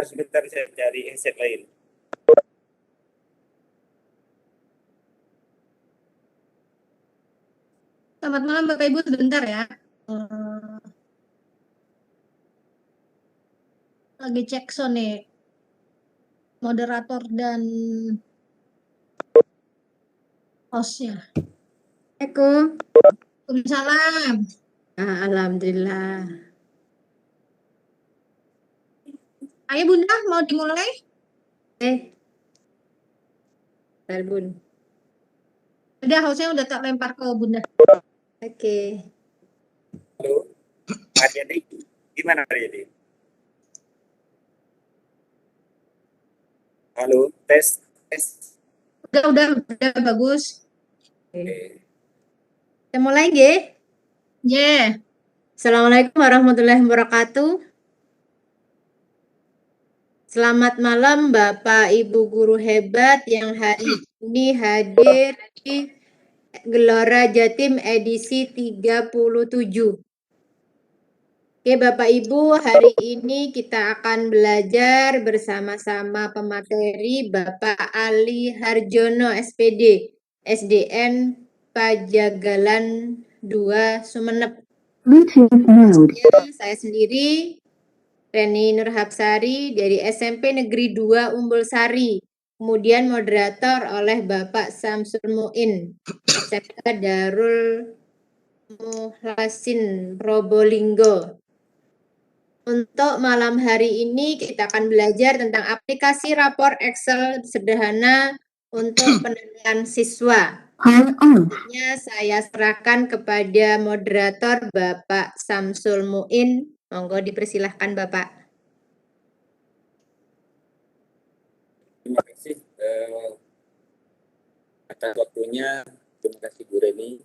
sebentar saya cari headset lain. Selamat malam Bapak Ibu, sebentar ya. Lagi cek sound nih. Moderator dan hostnya. Assalamualaikum. Waalaikumsalam. Alhamdulillah. Ayo Bunda, mau dimulai? Bun. Udah, hostnya udah tak lempar ke Bunda. Oke. Halo, Aryadi, gimana Aryadi? Halo, tes. Udah bagus. Oke. Kita mulai nggih? Yeah. Assalamualaikum warahmatullahi wabarakatuh. Selamat malam Bapak Ibu guru hebat yang hari ini hadir di Gelora Jatim edisi 37. Oke Bapak Ibu, hari ini kita akan belajar bersama-sama pemateri Bapak Ali Harjono SPD, SDN Pajagalan 2 Sumeneb. Saya sendiri, Reni Nurhapsari dari SMP Negeri 2 Umbul Sari. Kemudian moderator oleh Bapak Samsul Muin, SMK Darul Muhsin Probolinggo. Untuk malam hari ini kita akan belajar tentang aplikasi rapor Excel sederhana untuk penilaian siswa. Selanjutnya saya serahkan kepada moderator Bapak Samsul Muin. Monggo dipersilahkan Bapak. Terima kasih atas waktunya. Terima kasih Bu Reni.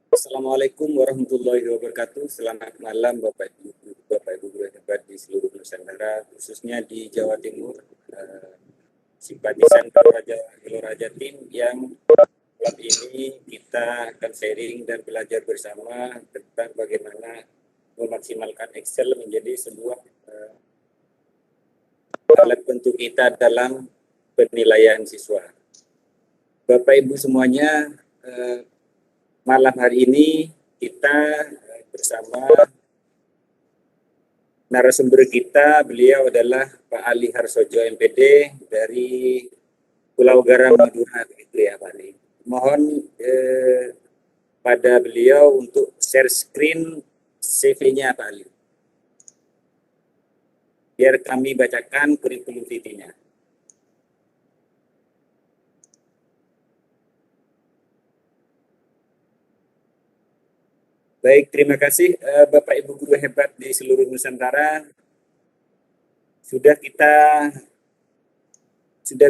Assalamualaikum warahmatullahi wabarakatuh. Selamat malam Bapak Ibu guru hebat di seluruh Nusantara, khususnya di Jawa Timur, simpatisan Gelora Jatim yang malam ini kita akan sharing dan belajar bersama tentang bagaimana memaksimalkan Excel menjadi sebuah alat bantu kita dalam penilaian siswa. Bapak Ibu semuanya, malam hari ini kita bersama narasumber kita. Beliau adalah Pak Ali Harsojo MPD dari Pulau Garam Madura, gitu ya Pak Ali. Mohon pada beliau untuk share screen CV-nya Pak Ali, biar kami bacakan kurikulum vitae-nya. Baik, terima kasih Bapak Ibu guru hebat di seluruh Nusantara. Sudah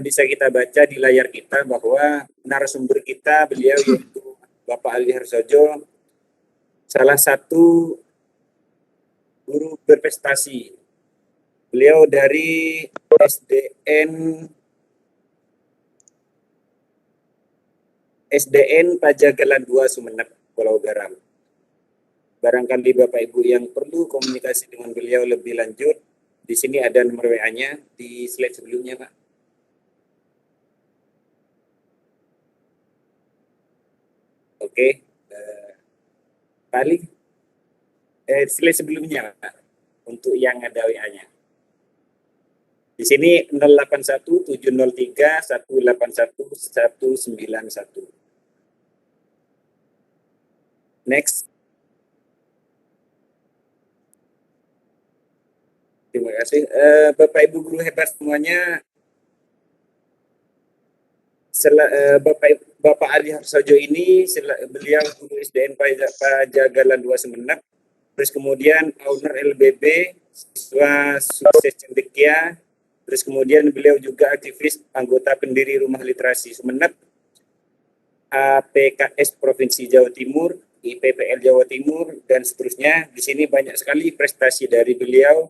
bisa kita baca di layar kita bahwa narasumber kita beliau yaitu Bapak Ali Harsojo, salah satu guru berprestasi. Beliau dari SDN Pajagalan 2 Sumeneb, Pulau Garam. Barangkali Bapak Ibu yang perlu komunikasi dengan beliau lebih lanjut, di sini ada nomor WA-nya di slide sebelumnya, Pak. Oke, Pak Ali, slide sebelumnya, Pak, untuk yang ada WA-nya. Di sini 081 703 181 191. Next. Terima kasih. Bapak Ibu guru hebat semuanya, Bapak Ali Harsojo ini beliau guru SDN Pajagalan 2 Sumeneb, terus kemudian owner LBB, siswa sukses cendekia, terus kemudian beliau juga aktivis anggota pendiri Rumah Literasi Sumeneb, APKS Provinsi Jawa Timur, IPPL Jawa Timur, dan seterusnya. Di sini banyak sekali prestasi dari beliau.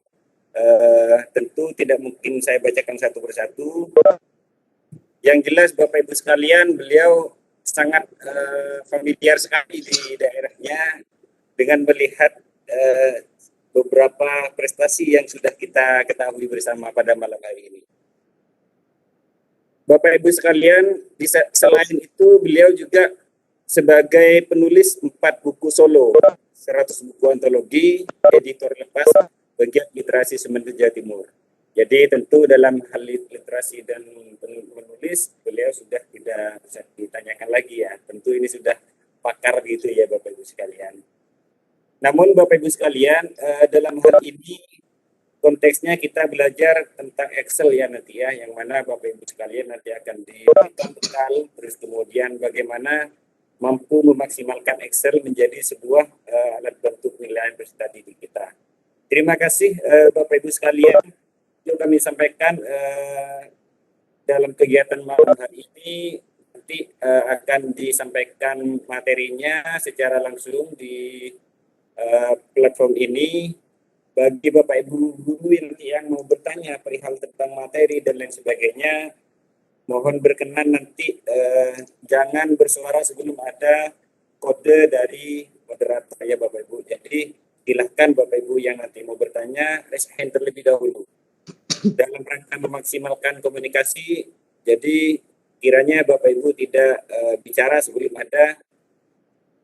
Tentu tidak mungkin saya bacakan satu persatu. Yang jelas Bapak Ibu sekalian, beliau sangat familiar sekali di daerahnya dengan melihat beberapa prestasi yang sudah kita ketahui bersama pada malam hari ini. Bapak Ibu sekalian, selain itu beliau juga sebagai penulis 4 buku solo, 100 buku antologi, editor lepas, bagian literasi Semeru Jawa Timur. Jadi tentu dalam hal literasi dan menulis, beliau sudah tidak bisa ditanyakan lagi ya. Tentu ini sudah pakar gitu ya Bapak Ibu sekalian. Namun Bapak Ibu sekalian, dalam hal ini konteksnya kita belajar tentang Excel ya nanti ya, yang mana Bapak Ibu sekalian nanti akan diberikan bekal, terus kemudian bagaimana mampu memaksimalkan Excel menjadi sebuah alat bantu penilaian peserta didik kita. Terima kasih Bapak Ibu sekalian. Yang kami sampaikan dalam kegiatan malam hari ini nanti akan disampaikan materinya secara langsung di platform ini. Bagi Bapak Ibu guru yang mau bertanya perihal tentang materi dan lain sebagainya, mohon berkenan nanti jangan bersuara sebelum ada kode dari moderator ya Bapak Ibu. Jadi silahkan Bapak Ibu yang nanti mau bertanya, raise hand terlebih dahulu. Dalam rangka memaksimalkan komunikasi, jadi kiranya Bapak Ibu tidak bicara sebelum ada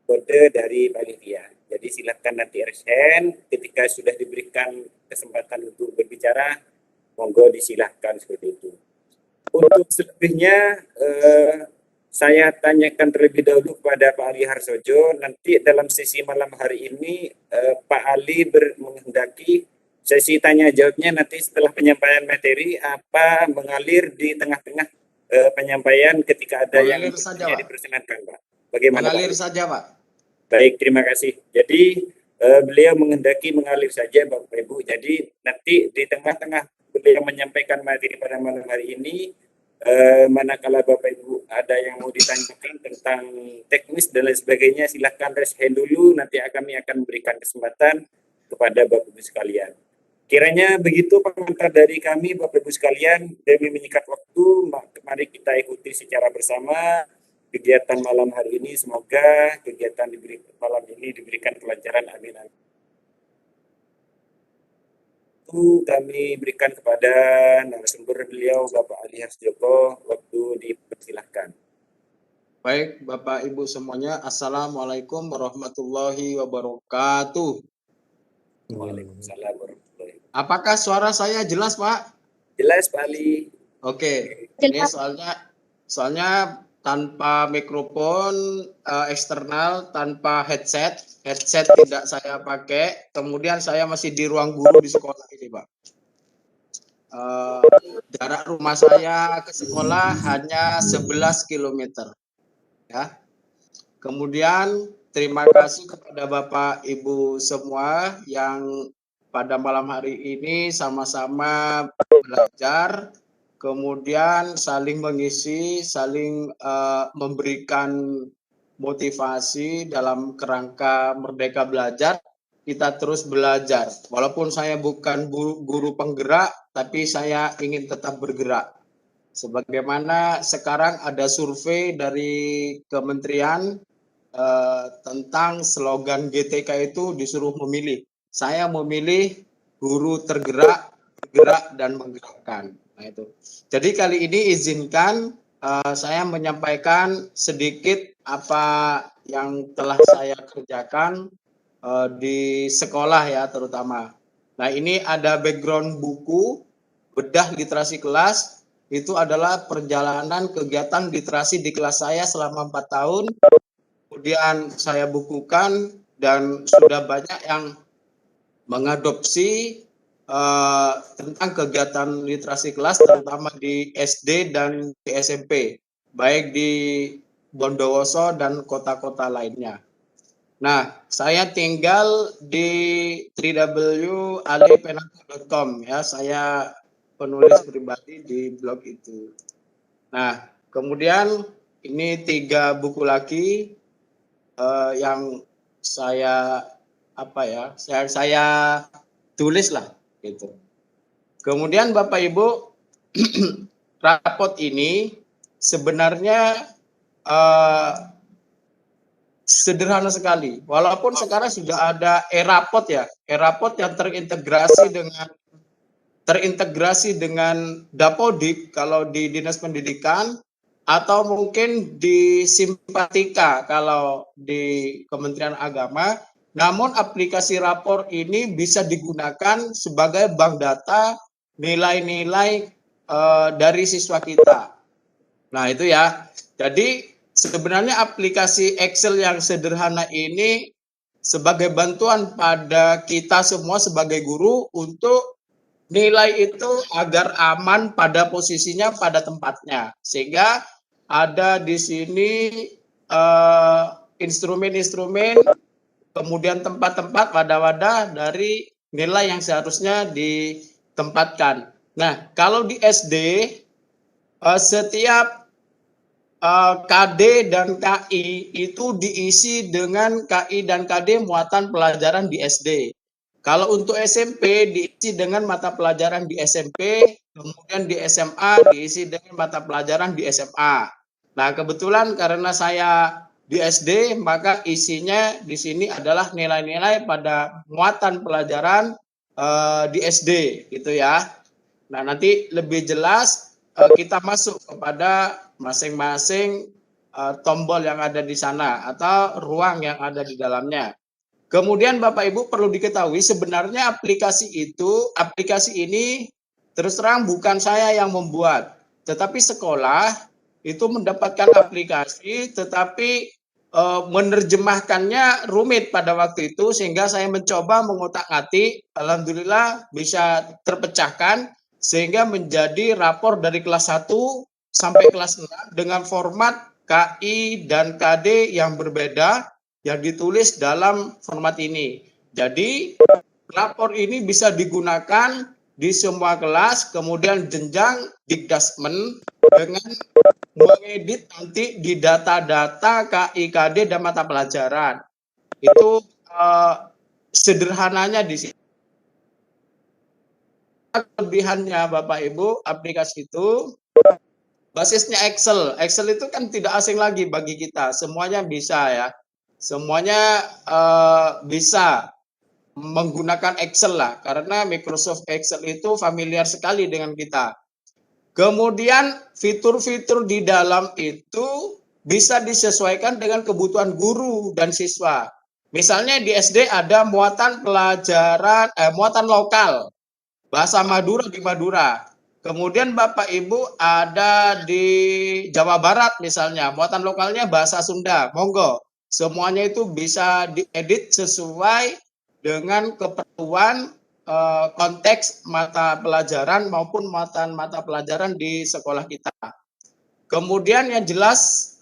kode dari panitia. Jadi silakan nanti raise hand, ketika sudah diberikan kesempatan untuk berbicara, monggo disilahkan seperti itu. Untuk selebihnya, saya tanyakan terlebih dahulu kepada Pak Ali Harsojo. Nanti dalam sesi malam hari ini, Pak Ali menghendaki sesi tanya jawabnya nanti setelah penyampaian materi, apa mengalir di tengah-tengah penyampaian ketika ada mengalir yang saja, diperkenankan, Pak. Bagaimana mengalir Pak? saja, Pak. Baik, terima kasih. Jadi beliau menghendaki mengalir saja Bapak Ibu. Jadi nanti di tengah-tengah beliau menyampaikan materi pada malam hari ini, manakala Bapak Ibu ada yang mau ditanyakan tentang teknis dan lain sebagainya, silahkan raise hand dulu, nanti kami akan memberikan kesempatan kepada Bapak Ibu sekalian. Kiranya begitu pengantar dari kami Bapak Ibu sekalian, demi menyingkat waktu, mari kita ikuti secara bersama kegiatan malam hari ini. Semoga kegiatan malam ini diberikan kelancaran, amin. Itu kami berikan kepada narasumber beliau Bapak Ali Harjoko, waktu dipersilahkan. Baik, Bapak Ibu semuanya, Assalamualaikum warahmatullahi wabarakatuh. Waalaikumsalam warahmatullahi wabarakatuh. Apakah suara saya jelas, Pak? Jelas Pak Ali. Oke, ini soalnya tanpa mikrofon eksternal, tanpa headset tidak saya pakai. Kemudian saya masih di ruang guru di sekolah ini, Pak. Jarak rumah saya ke sekolah hanya 11 km. Ya. Kemudian terima kasih kepada Bapak Ibu semua yang pada malam hari ini sama-sama belajar, kemudian saling mengisi, saling memberikan motivasi dalam kerangka Merdeka Belajar. Kita terus belajar. Walaupun saya bukan guru penggerak, tapi saya ingin tetap bergerak. Sebagaimana sekarang ada survei dari kementerian tentang slogan GTK itu disuruh memilih. Saya memilih guru tergerak, bergerak, dan menggerakkan. Nah, itu. Jadi kali ini izinkan saya menyampaikan sedikit apa yang telah saya kerjakan di sekolah ya terutama. Nah, ini ada background buku Bedah Literasi Kelas. Itu adalah perjalanan kegiatan literasi di kelas saya selama 4 tahun. Kemudian saya bukukan dan sudah banyak yang mengadopsi tentang kegiatan literasi kelas terutama di SD dan di SMP, baik di Bondowoso dan kota-kota lainnya. Nah, saya tinggal di www.alipenako.com ya, saya penulis pribadi di blog itu. Nah, kemudian ini 3 buku lagi yang saya saya tulis lah gitu. Kemudian Bapak Ibu, rapot ini sebenarnya sederhana sekali. Walaupun sekarang sudah ada e-rapot ya, e-rapot yang terintegrasi dengan Dapodik kalau di Dinas Pendidikan, atau mungkin di Simpatika kalau di Kementerian Agama. Namun aplikasi rapor ini bisa digunakan sebagai bank data nilai-nilai dari siswa kita. Nah itu ya. Jadi sebenarnya aplikasi Excel yang sederhana ini sebagai bantuan pada kita semua sebagai guru untuk nilai itu agar aman pada posisinya, pada tempatnya. Sehingga ada di sini instrumen-instrumen, kemudian tempat-tempat, wadah-wadah dari nilai yang seharusnya ditempatkan. Nah, kalau di SD, setiap KD dan KI itu diisi dengan KI dan KD muatan pelajaran di SD. Kalau untuk SMP diisi dengan mata pelajaran di SMP, kemudian di SMA diisi dengan mata pelajaran di SMA. Nah, kebetulan karena saya di SD, maka isinya di sini adalah nilai-nilai pada muatan pelajaran di SD, gitu ya. Nah, nanti lebih jelas kita masuk kepada masing-masing tombol yang ada di sana atau ruang yang ada di dalamnya. Kemudian Bapak Ibu perlu diketahui sebenarnya aplikasi ini terus terang bukan saya yang membuat, tetapi sekolah itu mendapatkan aplikasi, tetapi menerjemahkannya rumit pada waktu itu, sehingga saya mencoba mengotak-atik. Alhamdulillah bisa terpecahkan sehingga menjadi rapor dari kelas 1 sampai kelas 6 dengan format KI dan KD yang berbeda yang ditulis dalam format ini. Jadi rapor ini bisa digunakan di semua kelas, kemudian jenjang Dikdasmen dengan mengedit nanti di data-data KI, KD, dan mata pelajaran. Itu sederhananya di sini. Kelebihannya Bapak Ibu, aplikasi itu basisnya Excel. Excel itu kan tidak asing lagi bagi kita, semuanya bisa ya. Semuanya bisa menggunakan Excel lah, karena Microsoft Excel itu familiar sekali dengan kita. Kemudian fitur-fitur di dalam itu bisa disesuaikan dengan kebutuhan guru dan siswa. Misalnya di SD ada muatan pelajaran, muatan lokal, bahasa Madura di Madura. Kemudian Bapak Ibu ada di Jawa Barat misalnya, muatan lokalnya bahasa Sunda, monggo. Semuanya itu bisa diedit sesuai dengan keperluan konteks mata pelajaran maupun muatan mata pelajaran di sekolah kita. Kemudian yang jelas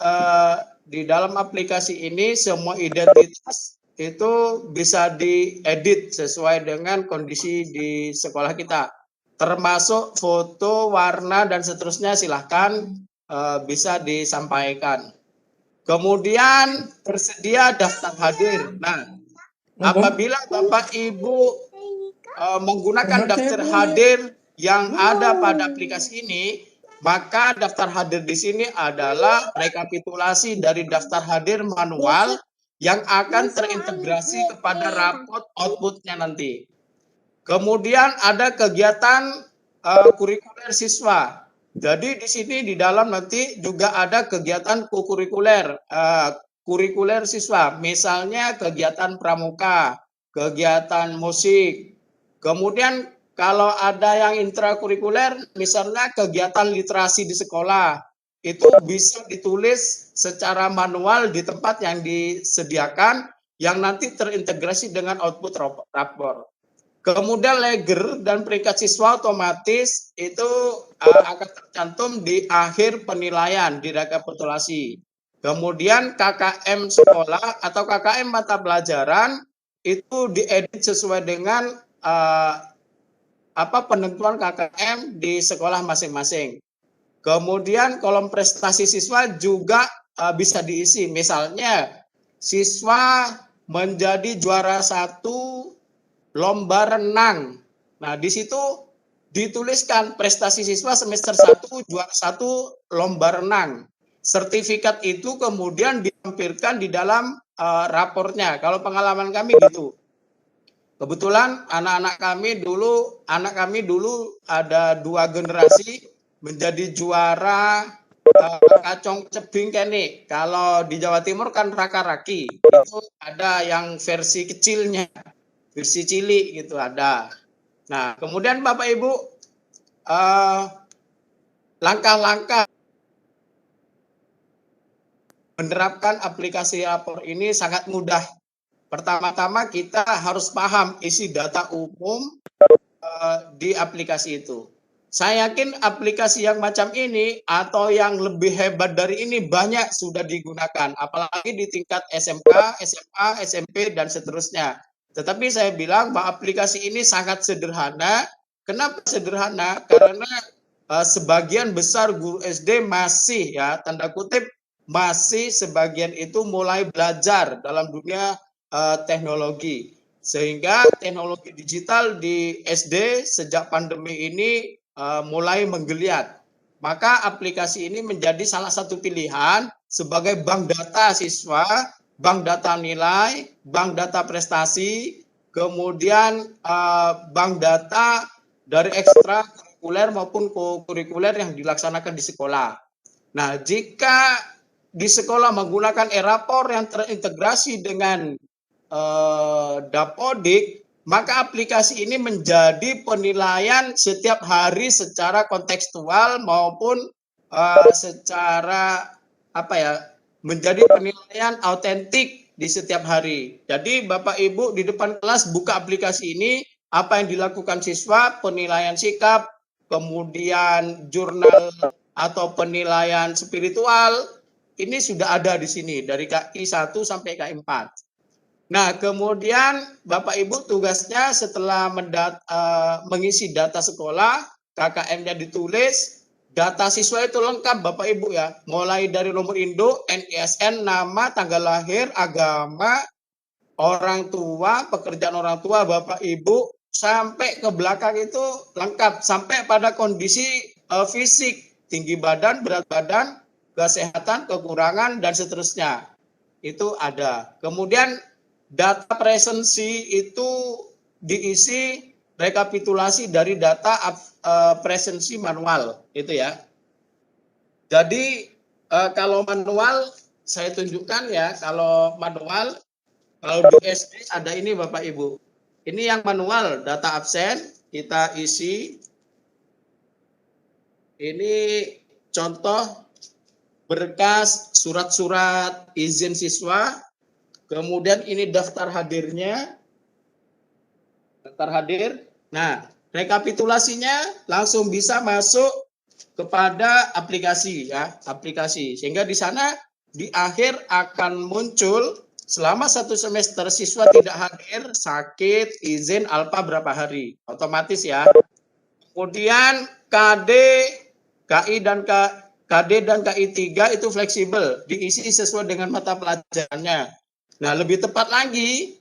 di dalam aplikasi ini semua identitas itu bisa diedit sesuai dengan kondisi di sekolah kita. Termasuk foto, warna, dan seterusnya silahkan bisa disampaikan. Kemudian tersedia daftar hadir. Nah, apabila Bapak Ibu menggunakan daftar hadir yang ada pada aplikasi ini, maka daftar hadir di sini adalah rekapitulasi dari daftar hadir manual yang akan terintegrasi kepada rapot outputnya nanti. Kemudian ada kegiatan kurikuler siswa. Jadi di sini di dalam nanti juga ada kegiatan kurikuler siswa. Misalnya kegiatan pramuka, kegiatan musik. Kemudian kalau ada yang intrakurikuler, misalnya kegiatan literasi di sekolah, itu bisa ditulis secara manual di tempat yang disediakan yang nanti terintegrasi dengan output rapor. Kemudian leger dan peringkat siswa otomatis itu akan tercantum di akhir penilaian di rekapitulasi. Kemudian KKM sekolah atau KKM mata pelajaran itu diedit sesuai dengan penentuan KKM di sekolah masing-masing. Kemudian kolom prestasi siswa juga bisa diisi. Misalnya siswa menjadi juara 1 lomba renang. Nah, di situ dituliskan prestasi siswa semester 1 juara 1 lomba renang. Sertifikat itu kemudian ditampilkan di dalam rapornya. Kalau pengalaman kami gitu. Kebetulan anak kami dulu ada 2 generasi menjadi juara kacong cebing kene. Kalau di Jawa Timur kan raka-raki. Itu ada yang versi kecilnya, versi cilik gitu ada. Nah, kemudian Bapak Ibu langkah-langkah menerapkan aplikasi rapor ini sangat mudah. Pertama-tama kita harus paham isi data umum di aplikasi itu. Saya yakin aplikasi yang macam ini atau yang lebih hebat dari ini banyak sudah digunakan, apalagi di tingkat SMK, SMA, SMP, dan seterusnya. Tetapi saya bilang bahwa aplikasi ini sangat sederhana. Kenapa sederhana? Karena sebagian besar guru SD masih, ya, tanda kutip, masih sebagian itu mulai belajar dalam dunia teknologi. Sehingga teknologi digital di SD sejak pandemi ini mulai menggeliat. Maka aplikasi ini menjadi salah satu pilihan sebagai bank data siswa, bank data nilai, bank data prestasi, kemudian bank data dari ekstra kurikuler maupun kurikuler yang dilaksanakan di sekolah. Nah, jika di sekolah menggunakan e-rapor yang terintegrasi dengan Dapodik, maka aplikasi ini menjadi penilaian setiap hari secara kontekstual maupun secara menjadi penilaian autentik di setiap hari. Jadi Bapak Ibu di depan kelas buka aplikasi ini, apa yang dilakukan siswa, penilaian sikap, kemudian jurnal atau penilaian spiritual, ini sudah ada di sini dari KI 1 sampai KI 4. Nah, kemudian Bapak Ibu tugasnya setelah mengisi data sekolah, KKM-nya ditulis, data siswa itu lengkap Bapak Ibu ya, mulai dari nomor induk, NISN, nama, tanggal lahir, agama, orang tua, pekerjaan orang tua Bapak Ibu, sampai ke belakang itu lengkap, sampai pada kondisi fisik, tinggi badan, berat badan, kesehatan, kekurangan, dan seterusnya. Itu ada. Kemudian data presensi itu diisi rekapitulasi dari data presensi manual, itu ya. Jadi kalau manual saya tunjukkan ya, kalau manual kalau di SD ada ini Bapak Ibu. Ini yang manual, data absen kita isi. Ini contoh berkas surat-surat izin siswa. Kemudian ini daftar hadirnya, daftar hadir. Nah, rekapitulasinya langsung bisa masuk kepada aplikasi ya, aplikasi. Sehingga di sana di akhir akan muncul selama 1 semester siswa tidak hadir, sakit, izin alpa berapa hari, otomatis ya. Kemudian KD dan KI 3 itu fleksibel, diisi sesuai dengan mata pelajarannya. Nah, lebih tepat lagi,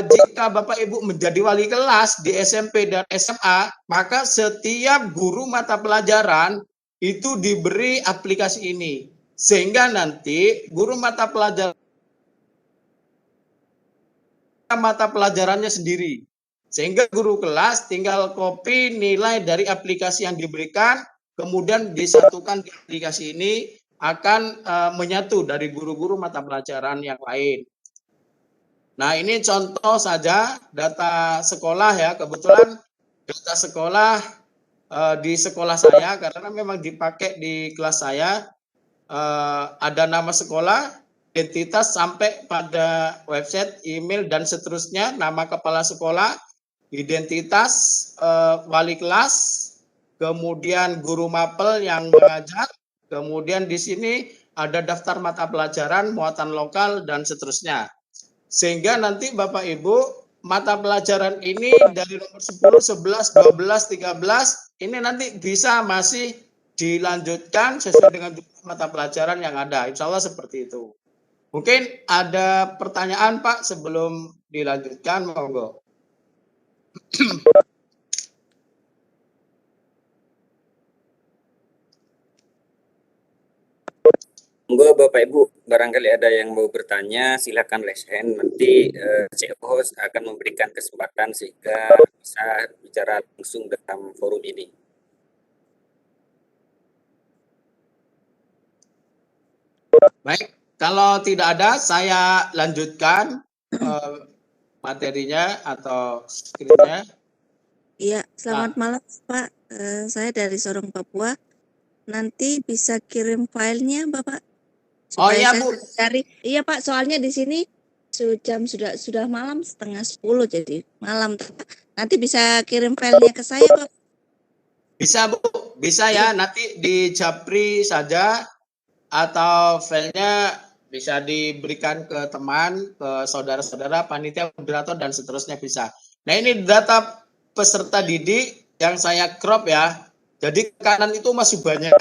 jika Bapak Ibu menjadi wali kelas di SMP dan SMA, maka setiap guru mata pelajaran itu diberi aplikasi ini. Sehingga nanti guru mata pelajarannya sendiri. Sehingga guru kelas tinggal copy nilai dari aplikasi yang diberikan, kemudian disatukan di aplikasi ini, akan menyatu dari guru-guru mata pelajaran yang lain. Nah, ini contoh saja data sekolah ya. Kebetulan data sekolah di sekolah saya, karena memang dipakai di kelas saya, ada nama sekolah, identitas sampai pada website, email, dan seterusnya, nama kepala sekolah, identitas wali kelas, kemudian guru mapel yang mengajar, kemudian di sini ada daftar mata pelajaran, muatan lokal, dan seterusnya. Sehingga nanti Bapak Ibu, mata pelajaran ini dari nomor 10, 11, 12, 13, ini nanti bisa masih dilanjutkan sesuai dengan mata pelajaran yang ada. Insya Allah seperti itu. Mungkin ada pertanyaan Pak sebelum dilanjutkan, monggo. Monggo Bapak Ibu barangkali ada yang mau bertanya, silakan raise hand. Nanti Cik Host akan memberikan kesempatan sehingga bisa bicara langsung dalam forum ini. Baik, kalau tidak ada, saya lanjutkan materinya atau skripnya. Iya, selamat malam Pak. Saya dari Sorong, Papua. Nanti bisa kirim filenya Bapak. Oh Supaya iya saya Bu, cari. Iya Pak, soalnya di sini jam sudah malam 9:30 jadi malam. Nanti bisa kirim filenya ke saya Pak. bisa Bu, bisa ya. Nanti di Japri saja atau filenya bisa diberikan ke teman, ke saudara-saudara, panitia, moderator, dan seterusnya bisa. Nah ini data peserta didik yang saya crop ya. Jadi kanan itu masih banyak.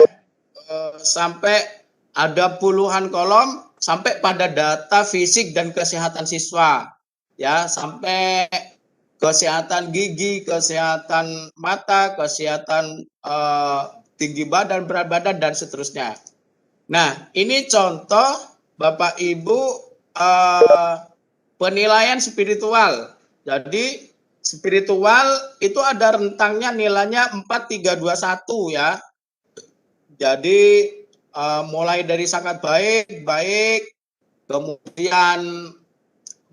Sampai ada puluhan kolom sampai pada data fisik dan kesehatan siswa. Ya, sampai kesehatan gigi, kesehatan mata, kesehatan tinggi badan, berat badan, dan seterusnya. Nah, ini contoh Bapak Ibu penilaian spiritual. Jadi spiritual itu ada rentangnya nilainya 4, 3, 2, 1 ya. Jadi mulai dari sangat baik, kemudian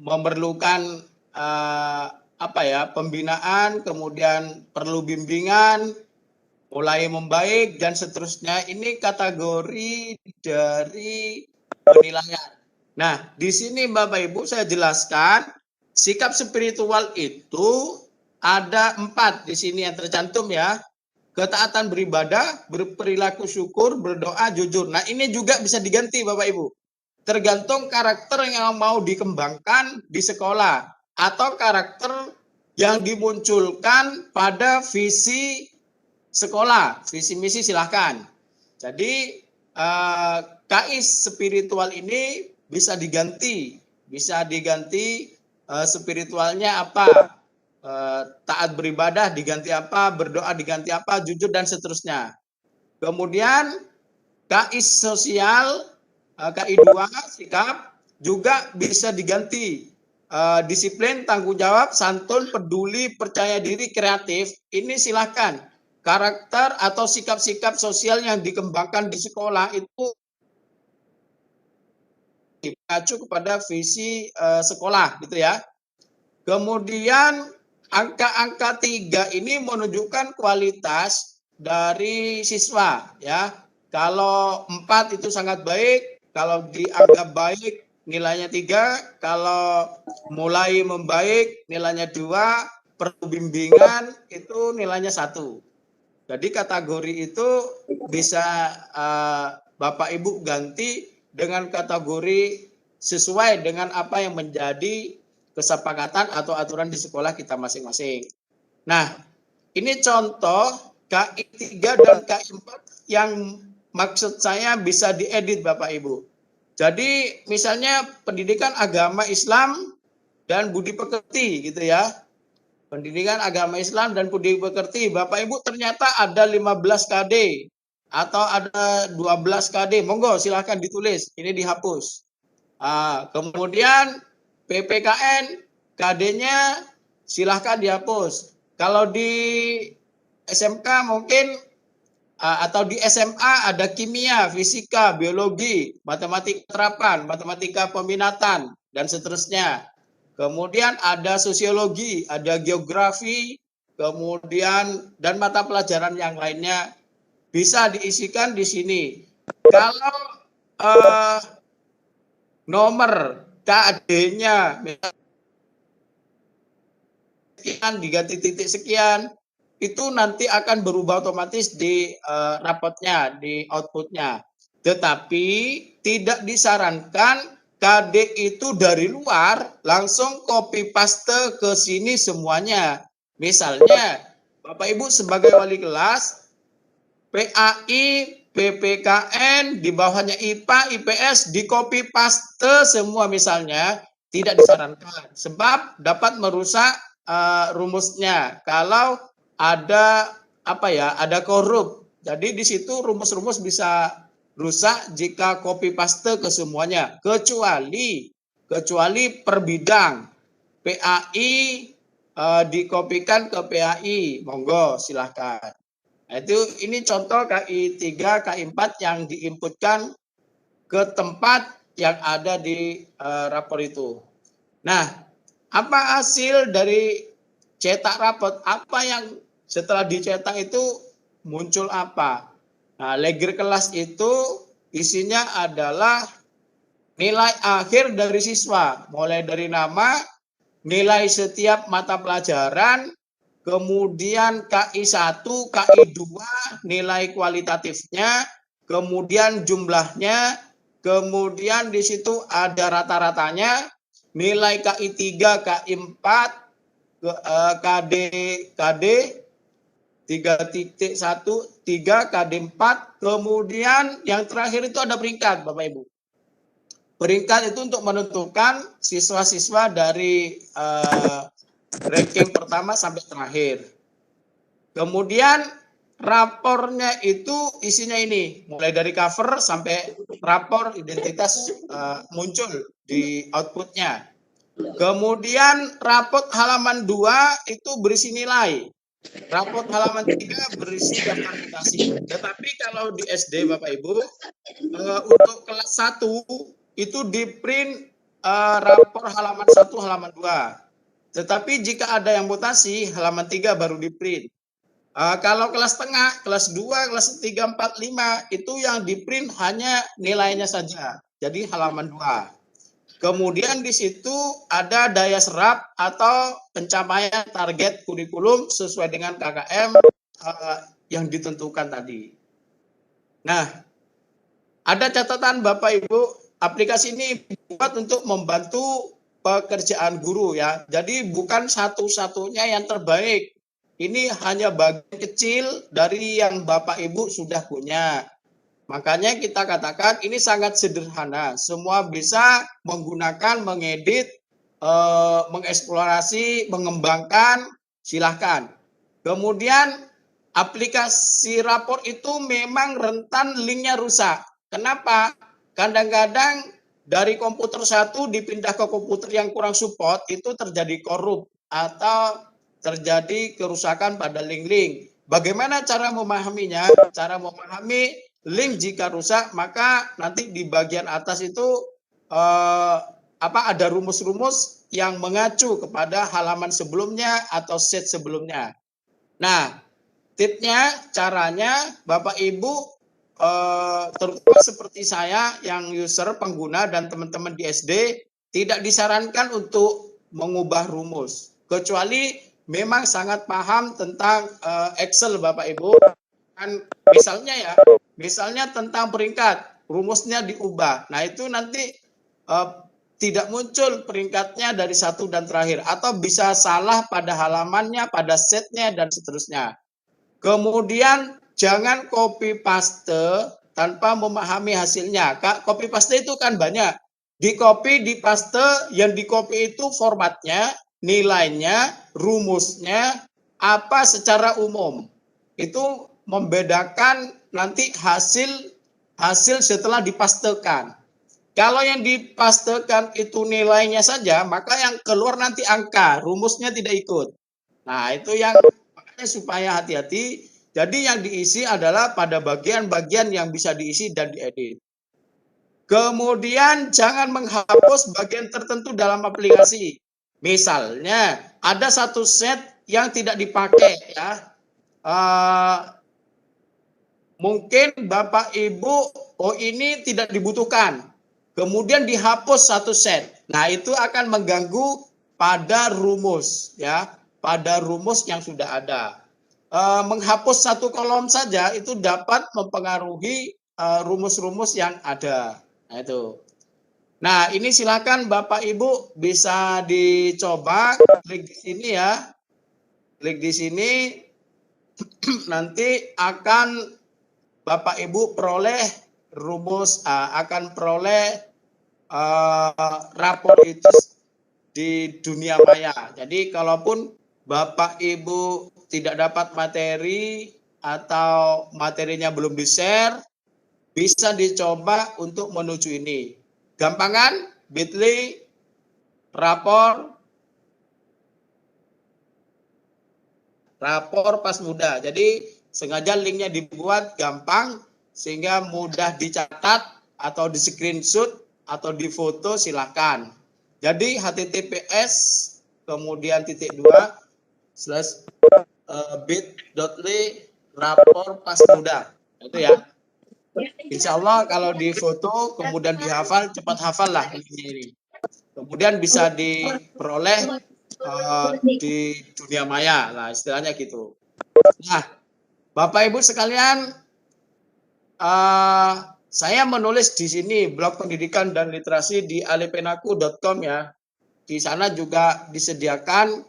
memerlukan pembinaan, kemudian perlu bimbingan, mulai membaik dan seterusnya. Ini kategori dari penilaian. Nah, di sini Bapak Ibu saya jelaskan sikap spiritual itu ada 4 di sini yang tercantum ya. Ketaatan beribadah, berperilaku syukur, berdoa, jujur. Nah, ini juga bisa diganti Bapak Ibu. Tergantung karakter yang mau dikembangkan di sekolah atau karakter yang dimunculkan pada visi sekolah, visi misi silahkan. Jadi KIS spiritual ini bisa diganti spiritualnya apa? Taat beribadah diganti apa, berdoa diganti apa, jujur dan seterusnya. Kemudian KIS sosial, KI 2 sikap juga bisa diganti disiplin, tanggung jawab, santun, peduli, percaya diri, kreatif. Ini silahkan karakter atau sikap-sikap sosial yang dikembangkan di sekolah itu mengacu kepada visi sekolah gitu ya. Kemudian angka-angka 3 ini menunjukkan kualitas dari siswa ya. Kalau 4 itu sangat baik, kalau dianggap baik nilainya 3, kalau mulai membaik nilainya 2, perlu bimbingan itu nilainya 1. Jadi kategori itu bisa Bapak Ibu ganti dengan kategori sesuai dengan apa yang menjadi kesepakatan atau aturan di sekolah kita masing-masing. Nah, ini contoh KI 3 dan KI 4 yang maksud saya bisa diedit Bapak Ibu. Jadi misalnya pendidikan agama Islam dan budi pekerti gitu ya. Pendidikan agama Islam dan budi pekerti. Bapak Ibu ternyata ada 15 KD atau ada 12 KD. Monggo silahkan ditulis. Ini dihapus. Kemudian PPKN KD-nya silahkan dihapus. Kalau di SMK mungkin atau di SMA ada kimia, fisika, biologi, matematika terapan, matematika peminatan, dan seterusnya. Kemudian ada sosiologi, ada geografi, kemudian dan mata pelajaran yang lainnya bisa diisikan di sini. Kalau nomor KD-nya sekian diganti titik sekian, itu nanti akan berubah otomatis di rapotnya, di outputnya. Tetapi tidak disarankan KD itu dari luar langsung copy paste ke sini semuanya. Misalnya Bapak Ibu sebagai wali kelas, PAI, PPKN, di bawahnya IPA, IPS, di copy paste semua misalnya, tidak disarankan. Sebab dapat merusak rumusnya. Kalau ada ada korup. Jadi di situ rumus-rumus bisa rusak jika copy paste ke semuanya, kecuali per bidang. PAI dikopikan ke PAI, monggo silahkan. Nah, ini contoh KI 3, KI 4 yang diinputkan ke tempat yang ada di rapor itu. Nah, apa hasil dari cetak rapor? Apa yang setelah dicetak itu muncul apa? Nah, leger kelas itu isinya adalah nilai akhir dari siswa, mulai dari nama, nilai setiap mata pelajaran, kemudian KI 1, KI 2, nilai kualitatifnya, kemudian jumlahnya, kemudian di situ ada rata-ratanya, nilai KI 3, KI 4, KD 3.1, 3, KD 4, kemudian yang terakhir itu ada peringkat, Bapak Ibu. Peringkat itu untuk menentukan siswa-siswa dari ranking pertama sampai terakhir. Kemudian rapornya itu isinya ini, mulai dari cover sampai rapor identitas muncul di outputnya. Kemudian raport halaman 2 itu berisi nilai. Raport halaman 3 berisi daftar mutasi. Tetapi kalau di SD Bapak Ibu, untuk kelas 1 itu di print rapor halaman 1, halaman 2. Tetapi jika ada yang mutasi, halaman 3 baru di print. Kalau kelas tengah, kelas 2, kelas 3, 4, 5, itu yang di print hanya nilainya saja. Jadi halaman 2. Kemudian di situ ada daya serap atau pencapaian target kurikulum sesuai dengan KKM yang ditentukan tadi. Nah, ada catatan Bapak Ibu, aplikasi ini dibuat untuk membantu pekerjaan guru ya. Jadi bukan satu-satunya yang terbaik. Ini hanya bagian kecil dari yang Bapak Ibu sudah punya. Makanya kita katakan ini sangat sederhana. Semua bisa menggunakan, mengedit, mengeksplorasi, mengembangkan, silahkan. Kemudian aplikasi rapor itu memang rentan linknya rusak. Kenapa? Kadang-kadang dari komputer satu dipindah ke komputer yang kurang support, itu terjadi korup atau terjadi kerusakan pada link-link. Bagaimana cara memahaminya? Cara memahami link jika rusak, maka nanti di bagian atas itu ada rumus-rumus yang mengacu kepada halaman sebelumnya atau set sebelumnya. Nah, tipsnya, caranya Bapak Ibu terutama seperti saya yang user pengguna dan teman-teman di SD tidak disarankan untuk mengubah rumus, kecuali memang sangat paham tentang Excel Bapak Ibu. Kan misalnya tentang peringkat, rumusnya diubah. Nah, itu nanti tidak muncul peringkatnya dari 1 dan terakhir, atau bisa salah pada halamannya, pada setnya, dan seterusnya. Kemudian jangan copy paste tanpa memahami hasilnya. Copy paste itu kan banyak. Di copy, di paste, yang di copy itu formatnya, nilainya, rumusnya, apa secara umum. Itu membedakan nanti hasil setelah dipastekan. Kalau yang dipastekan itu nilainya saja, maka yang keluar nanti angka, rumusnya tidak ikut. Nah, itu yang makanya supaya hati-hati. Jadi yang diisi adalah pada bagian-bagian yang bisa diisi dan diedit. Kemudian jangan menghapus bagian tertentu dalam aplikasi. Misalnya ada satu set yang tidak dipakai ya. Mungkin Bapak Ibu, ini tidak dibutuhkan. Kemudian dihapus satu set. Nah, itu akan mengganggu pada rumus ya, pada rumus yang sudah ada. Menghapus satu kolom saja itu dapat mempengaruhi rumus-rumus yang ada. Nah, itu. Nah, ini silakan Bapak Ibu bisa dicoba, klik di sini ya. Klik di sini nanti akan Bapak Ibu peroleh rumus, akan peroleh rapor itu di dunia maya. Jadi kalaupun Bapak Ibu tidak dapat materi atau materinya belum di-share, bisa dicoba untuk menuju ini. Gampangan, bit.ly, rapor pas muda. Jadi sengaja linknya dibuat gampang sehingga mudah dicatat atau di screenshot atau di foto silakan. Jadi https kemudian /2 bit.ly rapor pas muda. Itu ya. Insya Allah kalau di foto kemudian dihafal, cepat hafal lah ini. Kemudian bisa diperoleh di dunia maya lah istilahnya gitu. Nah, Bapak Ibu sekalian, saya menulis di sini blog pendidikan dan literasi di alipenaku.com ya. Di sana juga disediakan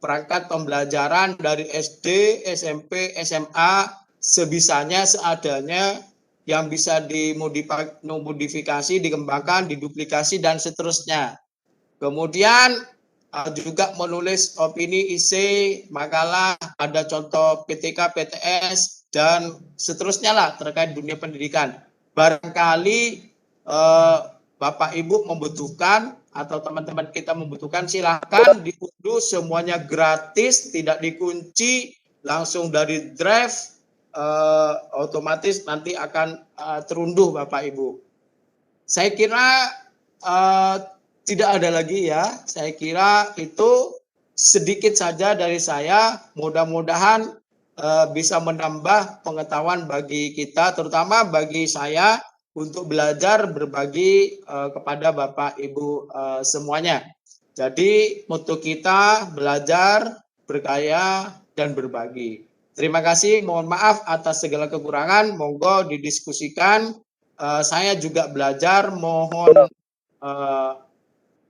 perangkat pembelajaran dari SD, SMP, SMA sebisanya, seadanya yang bisa dimodifikasi, dikembangkan, diduplikasi dan seterusnya. Kemudian juga menulis opini isi, makalah, ada contoh PTK, PTS, dan seterusnya lah terkait dunia pendidikan. Barangkali Bapak Ibu membutuhkan atau teman-teman kita membutuhkan, silakan diunduh, semuanya gratis, tidak dikunci, langsung dari drive, otomatis nanti akan terunduh Bapak Ibu. Saya kira tidak ada lagi ya, saya kira itu sedikit saja dari saya, mudah-mudahan bisa menambah pengetahuan bagi kita, terutama bagi saya untuk belajar berbagi kepada Bapak Ibu semuanya. Jadi moto kita belajar, berkaya, dan berbagi. Terima kasih, mohon maaf atas segala kekurangan, monggo didiskusikan. Saya juga belajar, mohon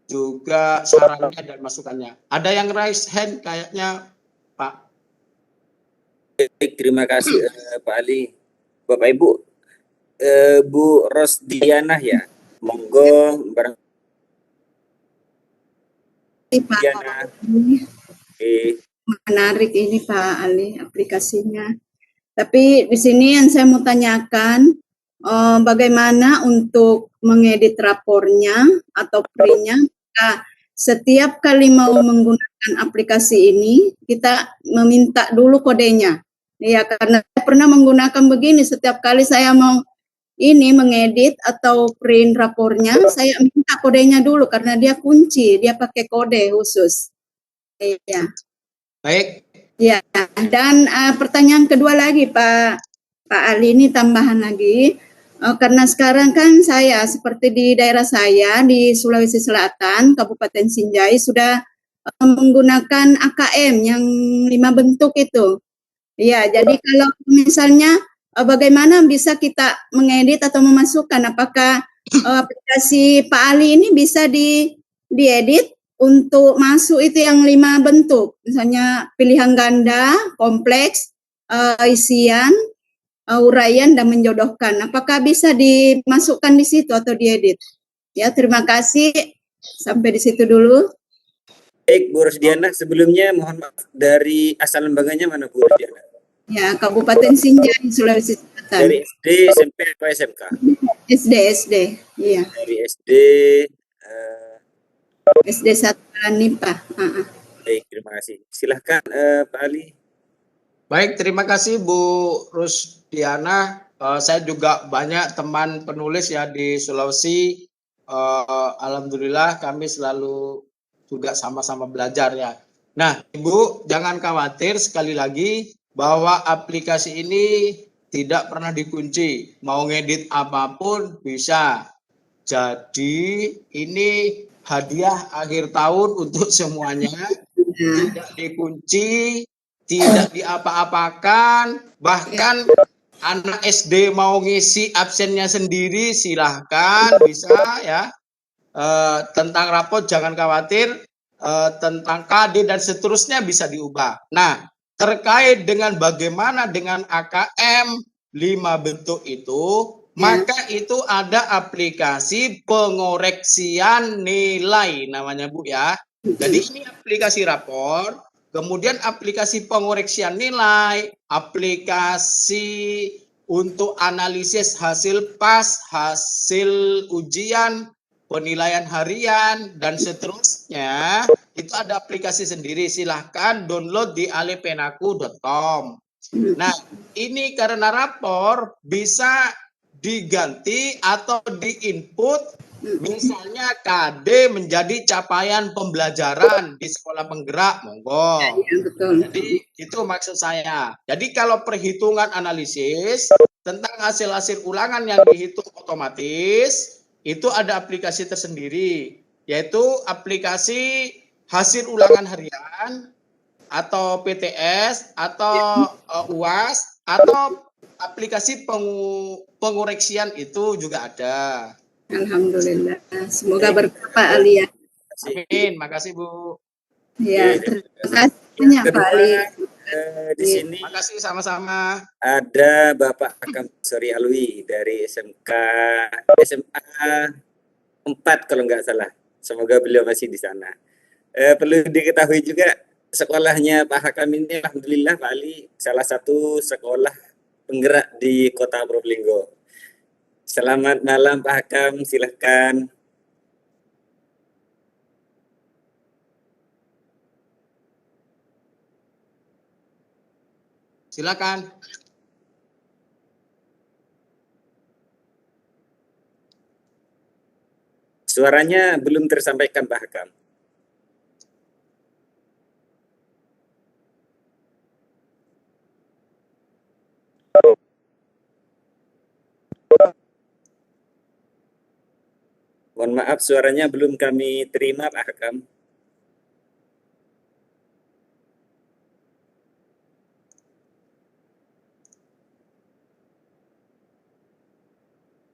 juga sarannya dan masukannya. Ada yang raise hand kayaknya, Pak. Baik, terima kasih Pak Ali. Bapak Ibu, Bu Rosdiana ya, monggo barang Pak, Diana. menarik ini Pak Ali aplikasinya. Tapi di sini yang saya mau tanyakan, bagaimana untuk mengedit rapornya atau printnya? Setiap kali mau menggunakan aplikasi ini, kita meminta dulu kodenya. Ya, karena saya pernah menggunakan begini, setiap kali saya mau ini mengedit atau print rapornya, saya minta kodenya dulu karena dia kunci, dia pakai kode khusus. Iya. Baik. Ya, dan pertanyaan kedua lagi Pak Ali, ini tambahan lagi. Karena sekarang kan saya seperti di daerah saya di Sulawesi Selatan, Kabupaten Sinjai sudah menggunakan AKM yang 5 bentuk itu. Ya, jadi kalau misalnya bagaimana bisa kita mengedit atau memasukkan, apakah aplikasi Pak Ali ini bisa diedit untuk masuk itu yang 5 bentuk, misalnya pilihan ganda, kompleks, isian, uraian, dan menjodohkan. Apakah bisa dimasukkan di situ atau diedit? Ya, terima kasih. Sampai di situ dulu. Baik, Bu Rosdiana, sebelumnya mohon maaf, dari asal lembaganya mana Bu Rosdiana? Ya, Kabupaten Sinjai, Sulawesi Selatan. Dari SD, SMP, atau SMK? SD, iya. Dari SD. SD 1 Nipa. Baik, terima kasih. Silahkan Pak Ali. Baik, terima kasih Bu Rusdiana. Saya juga banyak teman penulis ya di Sulawesi. Alhamdulillah kami selalu juga sama-sama belajar ya. Nah, Ibu jangan khawatir, sekali lagi bahwa aplikasi ini tidak pernah dikunci. Mau ngedit apapun bisa. Jadi ini hadiah akhir tahun untuk semuanya. Tidak dikunci, tidak diapa-apakan, bahkan anak SD mau ngisi absennya sendiri silahkan, bisa ya. Tentang rapot jangan khawatir, tentang KD dan seterusnya bisa diubah. Nah, terkait dengan bagaimana dengan AKM 5 bentuk itu, maka itu ada aplikasi pengoreksian nilai namanya Bu ya. Jadi ini aplikasi rapor, kemudian aplikasi pengoreksian nilai, aplikasi untuk analisis hasil PAS, hasil ujian, penilaian harian, dan seterusnya, itu ada aplikasi sendiri. Silahkan download di alepenaku.com. Nah, ini karena rapor bisa diganti atau diinput, misalnya KD menjadi capaian pembelajaran di sekolah penggerak, monggo. Ya, betul. Jadi itu maksud saya. Jadi kalau perhitungan analisis tentang hasil-hasil ulangan yang dihitung otomatis, itu ada aplikasi tersendiri, yaitu aplikasi hasil ulangan harian, atau PTS, atau UAS, atau aplikasi pengoreksian itu juga ada. Alhamdulillah. Semoga berkah Pak Ali ya. Amin, makasih Bu. Ya, Oke. terima kasih banyak Pak Kedua, Ali. di sini Makasih sama-sama. ada Bapak Akam Sori Alwi dari SMA 4 kalau nggak salah. Semoga beliau masih di sana. Perlu diketahui juga sekolahnya Pak Hakam ini alhamdulillah Pak Ali salah satu sekolah penggerak di Kota Probolinggo. Selamat malam Pak Hakam, silahkan. Silakan. Suaranya belum tersampaikan Pak Hakam. Mohon maaf suaranya belum kami terima Pak Hakam.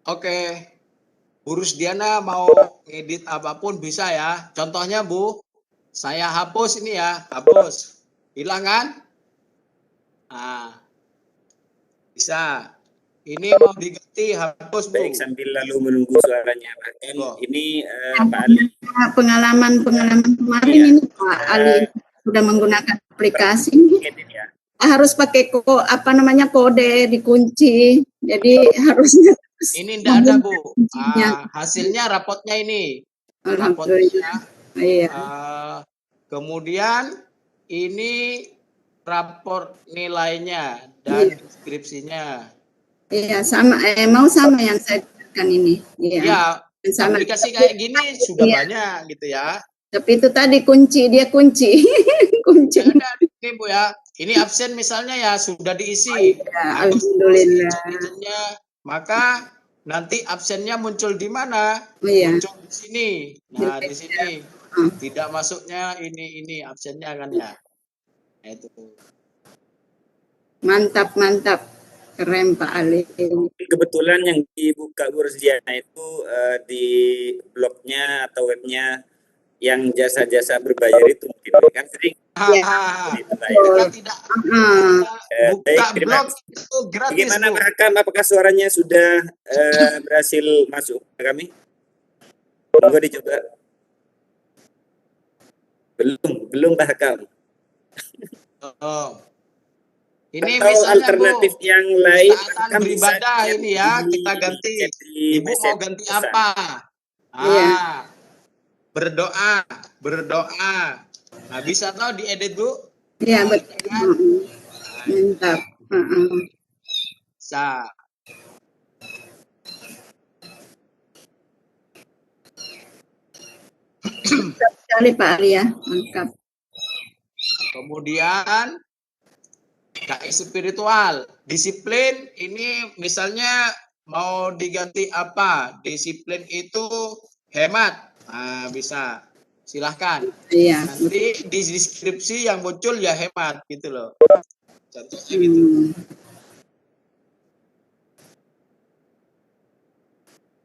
Oke. Bu Rusdiana mau ngedit apapun bisa ya. Contohnya Bu, saya hapus ini ya, hapus. Hilang kan? Nah, bisa. Ini mau diganti, hapus Bu. Baik, sambil lalu menunggu suaranya Pak Hakam. Oh. Ini Pak Ali. Pengalaman kemarin Iya. ini Pak Ali sudah menggunakan aplikasi Ngedit ya. harus pakai kode dikunci. Jadi harusnya Ini tidak ada Bu. Hasilnya rapotnya ini. Alhamdulillah. Iya. Kemudian ini rapor nilainya dan deskripsinya. Iya, sama mau sama yang saya gunakan ini. Iya. Ya, Sama. aplikasi kayak gini sudah Iya. banyak gitu ya. Tapi itu tadi dia kunci. kunci. Ada ini Bu ya. Ini absen misalnya ya sudah diisi. Ya, alhamdulillah. Absennya, maka nanti absennya muncul di mana? Iya. Muncul di sini. Nah, di sini tidak masuknya ini absennya kan ya. Itu. Mantap. Keren Pak Ali. Kebetulan yang dibuka Bu Rusdiana itu di blognya atau webnya yang jasa-jasa berbayar itu mungkin kan sering Kita tidak buka baik, blog itu gratis. Bagaimana Bu. Pak Hakam? Apakah suaranya sudah berhasil masuk ke kami? Monggo dicoba. Belum Pak Hakam. Oh. Ini Atau misalnya alternatif Bu, yang lain kegiatan beribadah ini ya kita ganti. Ibu mau ganti apa? Iya. Berdoa. Nah, bisa tahu diedit Bu? Iya, betul. Mantap. Bisa. Sekali Pak Ali ya, mantap. Kemudian KI spiritual, disiplin ini misalnya mau diganti apa? Disiplin itu hemat. Nah, bisa. Silahkan. Iya. Nanti di deskripsi yang muncul ya hemat gitu loh. Contohnya gitu.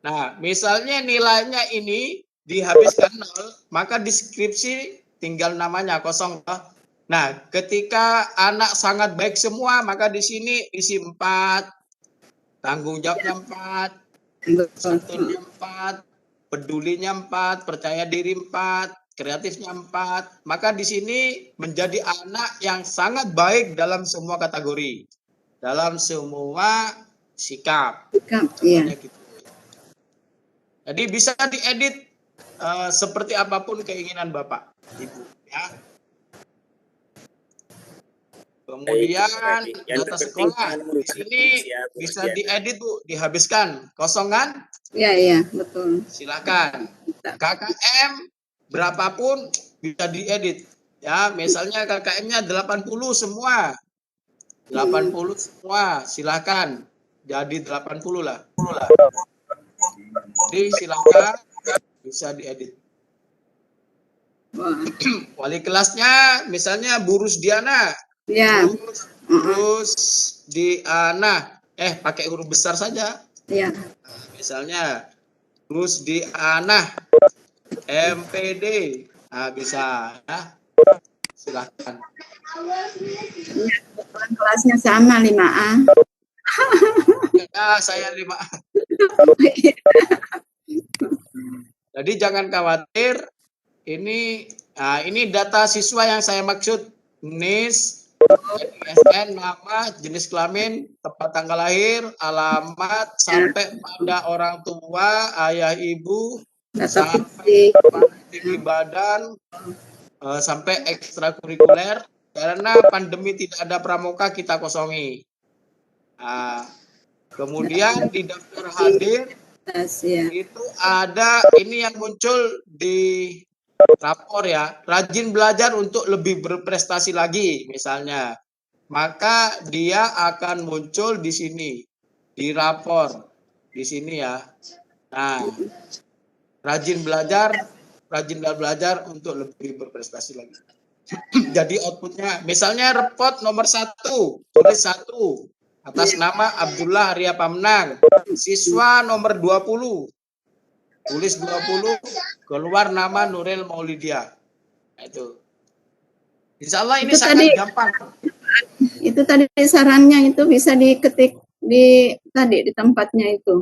Nah, misalnya nilainya ini dihabiskan 0, maka deskripsi tinggal namanya kosong. Nah, ketika anak sangat baik semua, maka di sini isi 4, tanggung jawabnya 4, santunnya 4, pedulinya 4, percaya diri 4, kreatifnya 4. Maka di sini menjadi anak yang sangat baik dalam semua kategori. Dalam semua sikap. Iya. Contohnya gitu. Jadi bisa diedit seperti apapun keinginan Bapak, Ibu. Ya. Kemudian berarti. Yang data terpenting sekolah jangan di merubah sini usia Bu bisa Roziana. diedit Bu, dihabiskan. Kosong kan? Iya, betul. Silakan. KKM berapapun bisa diedit. Ya, misalnya KKM-nya 80 semua. 80 semua, silakan. Jadi 80 lah. Jadi silakan bisa diedit. Wah. Wali kelasnya misalnya Bu Rusdiana. Ya, Terus Diana, pakai huruf besar saja. ya. Misalnya Rusdiana MPD. Nah, bisa ya. Silakan. Kebetulan kelasnya sama 5A. Ya, saya 5. Jadi jangan khawatir. Ini data siswa yang saya maksud. NIS, SN, nama, jenis kelamin, tempat tanggal lahir, alamat, sampai pada orang tua, ayah ibu, Data sampai fisik. tinggi badan, sampai ekstrakurikuler. Karena pandemi tidak ada pramuka, kita kosongi. Nah, kemudian di daftar hadir Ya. itu ada ini yang muncul di rapor ya, rajin belajar untuk lebih berprestasi lagi misalnya, maka dia akan muncul di sini di rapor di sini ya. Nah, rajin belajar untuk lebih berprestasi lagi. Jadi outputnya misalnya report nomor 1 tulis 1 atas nama Abdullah Arya Pamnang, siswa nomor 20 tulis 20 keluar nama Nuril Maulidia. Nah, itu. Insya Allah ini Itu sangat tadi- gampang. Itu tadi sarannya itu bisa diketik di tempatnya itu.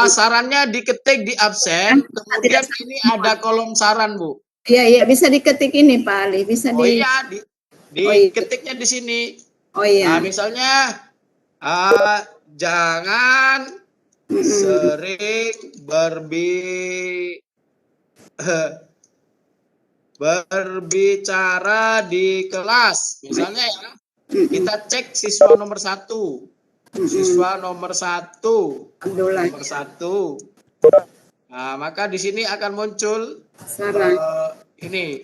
Sarannya diketik di absen, kemudian ini ada kolom saran, Bu. Iya, bisa diketik ini Pak Ali, bisa Oh iya, diketiknya di sini. Oh iya. Nah, misalnya jangan sering berbicara di kelas. Misalnya ya, kita cek siswa nomor 1. Siswa nomor 1. Abdullah. Nomor 1. Nah, maka di sini akan muncul Saran. ini.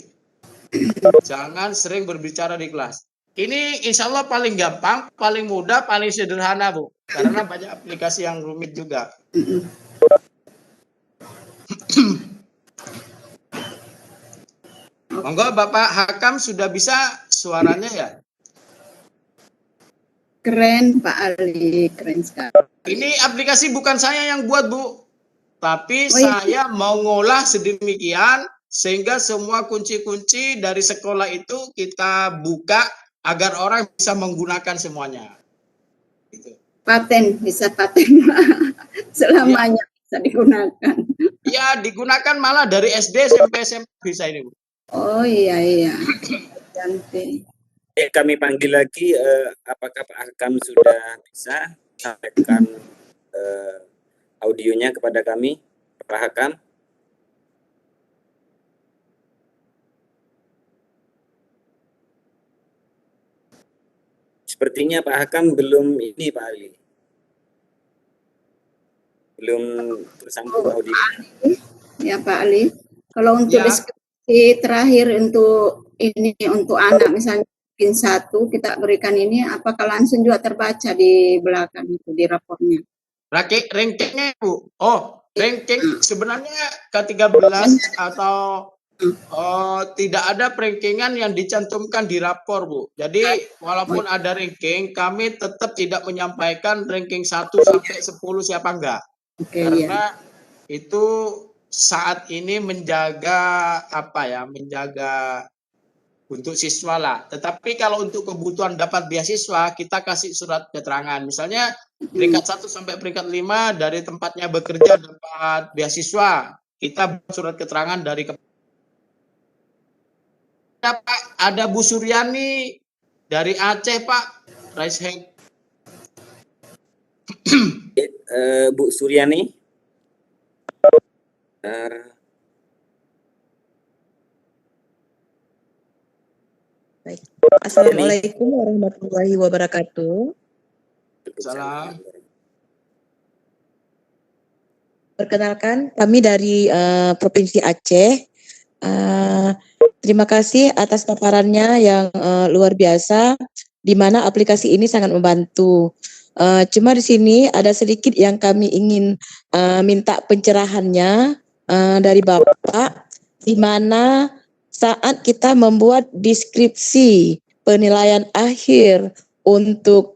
Jangan sering berbicara di kelas. Ini insya Allah paling gampang, paling mudah, paling sederhana, Bu. Karena banyak aplikasi yang rumit juga. Monggo Bapak Hakam sudah bisa suaranya ya? Keren Pak Ali, keren sekali. Ini aplikasi bukan saya yang buat, Bu. Tapi Oh, iya. saya mau ngolah sedemikian sehingga semua kunci-kunci dari sekolah itu kita buka agar orang bisa menggunakan semuanya. Gitu. Bisa paten selamanya bisa digunakan. Ya, digunakan malah dari SD, SMP, SMA bisa ini, Bu. Oh iya. Cantik. Kami panggil lagi, apakah Pak Hakam sudah bisa sampaikan audionya kepada kami, Pak Hakam? Sepertinya Pak Hakam belum ini, Pak Ali. Belum tersambung audio. Ya Pak Ali. Kalau untuk Ya. diskusi terakhir untuk anak misalnya bikin 1 kita berikan ini, apakah langsung juga terbaca di belakang itu di rapornya? Rankingnya, Bu. Oh, ranking sebenarnya ke-13 atau tidak ada rankingan yang dicantumkan di rapor, Bu. Jadi walaupun ada ranking, kami tetap tidak menyampaikan ranking 1 sampai 10 siapa enggak. Oke, Karena itu saat ini menjaga menjaga untuk siswa lah. Tetapi kalau untuk kebutuhan dapat beasiswa, kita kasih surat keterangan. Misalnya peringkat 1 sampai peringkat 5 dari tempatnya bekerja dapat beasiswa. Kita buat surat keterangan dari Pak, ada Bu Suryani dari Aceh, Pak. Raise hand. Bu Suryani. Assalamualaikum warahmatullahi wabarakatuh. Salam. Perkenalkan, kami dari Provinsi Aceh. Terima kasih atas paparannya yang luar biasa, di mana aplikasi ini sangat membantu. Cuma di sini ada sedikit yang kami ingin minta pencerahannya dari Bapak, di mana saat kita membuat deskripsi penilaian akhir untuk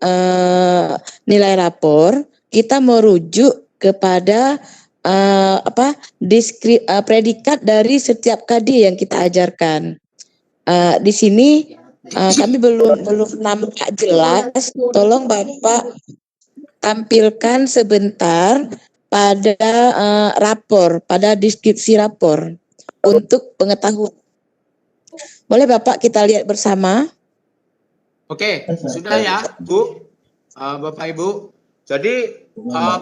nilai rapor, kita merujuk kepada predikat dari setiap KD yang kita ajarkan. Di sini kami belum nampak jelas. Tolong Bapak tampilkan sebentar pada rapor, pada deskripsi rapor untuk pengetahuan. Boleh Bapak kita lihat bersama? Oke, sudah ya, Bu, Bapak Ibu. Jadi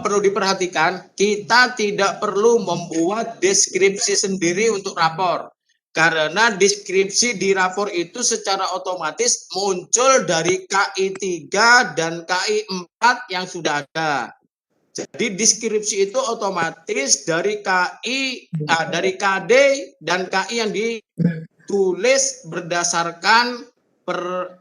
perlu diperhatikan, kita tidak perlu membuat deskripsi sendiri untuk rapor. Karena deskripsi di rapor itu secara otomatis muncul dari KI 3 dan KI 4 yang sudah ada. Jadi deskripsi itu otomatis dari dari KD dan KI yang ditulis berdasarkan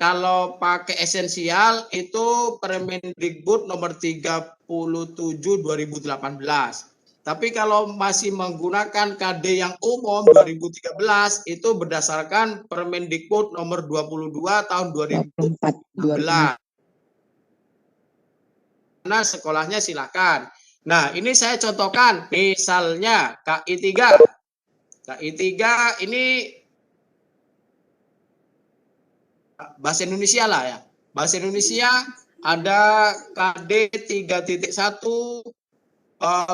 kalau pakai esensial itu Permendikbud nomor 37 2018. Tapi kalau masih menggunakan KD yang umum 2013 itu berdasarkan Permendikbud nomor 22 tahun 2014. Nah, sekolahnya silakan. Nah, ini saya contohkan. Misalnya KI 3. KI 3 ini bahasa Indonesia lah ya. Bahasa Indonesia ada KD 3.1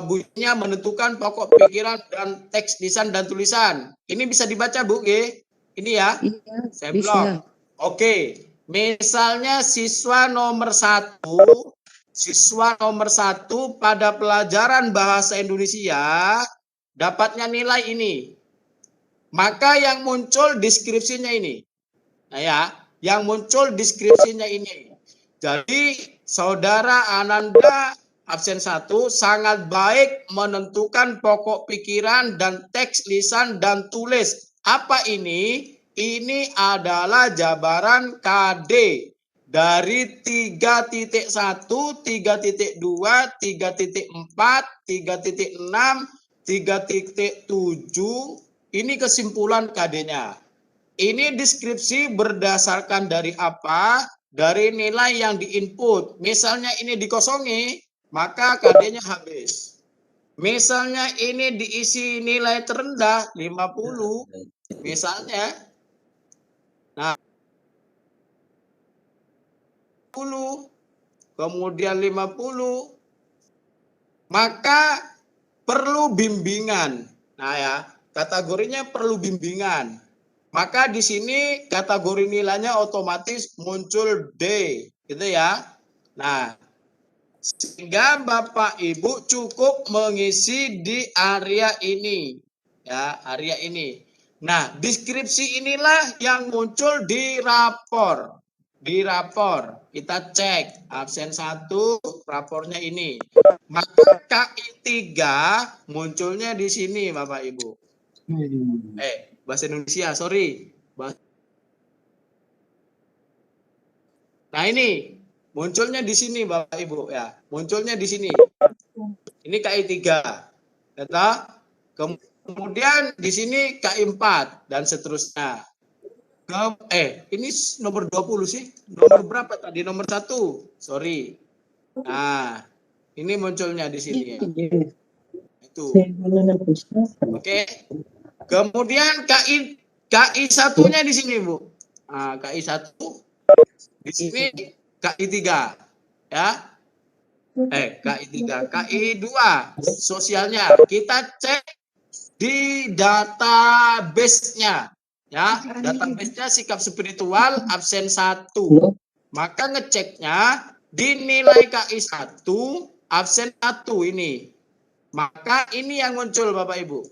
bunyinya menentukan pokok pikiran dan teks lisan dan tulisan. Ini bisa dibaca Bu G. Ini ya. Iya, Saya bisa. blok. Oke. Misalnya siswa nomor 1 pada pelajaran bahasa Indonesia dapatnya nilai ini. Maka yang muncul deskripsinya ini. Nah ya, yang muncul deskripsinya ini. Jadi saudara Ananda absen 1 sangat baik menentukan pokok pikiran dan teks lisan dan tulis. Apa ini? Ini adalah jabaran KD dari 3.1, 3.2, 3.4, 3.6, 3.7. Ini kesimpulan KD-nya. Ini deskripsi berdasarkan dari apa? Dari nilai yang diinput. Misalnya ini dikosongi, maka KD-nya habis. Misalnya ini diisi nilai terendah 50, misalnya. Nah, 10, kemudian 50, maka perlu bimbingan. Nah ya, kategorinya perlu bimbingan. Maka di sini kategori nilainya otomatis muncul D, gitu ya. Nah, sehingga Bapak Ibu cukup mengisi di area ini, ya, area ini. Nah, deskripsi inilah yang muncul di rapor. Di rapor kita cek absen 1 rapornya ini. Maka KI 3 munculnya di sini Bapak Ibu. Bahasa Indonesia, sorry. Nah ini munculnya di sini Bapak Ibu ya. Munculnya di sini. Ini KI 3. Data. Kemudian di sini KI 4 dan seterusnya. Ini nomor 20 sih. Nomor berapa tadi? Nomor 1. Sorry. Nah, ini munculnya di sini ya. Itu. Oke. Kemudian KI 1-nya di sini, Bu. Nah, KI 1 di sini KI 3 ya. KI 3, KI 2 sosialnya kita cek di database-nya ya. Database-nya sikap spiritual absen 1. Maka ngeceknya di nilai KI 1 absen 1 ini. Maka ini yang muncul Bapak Ibu.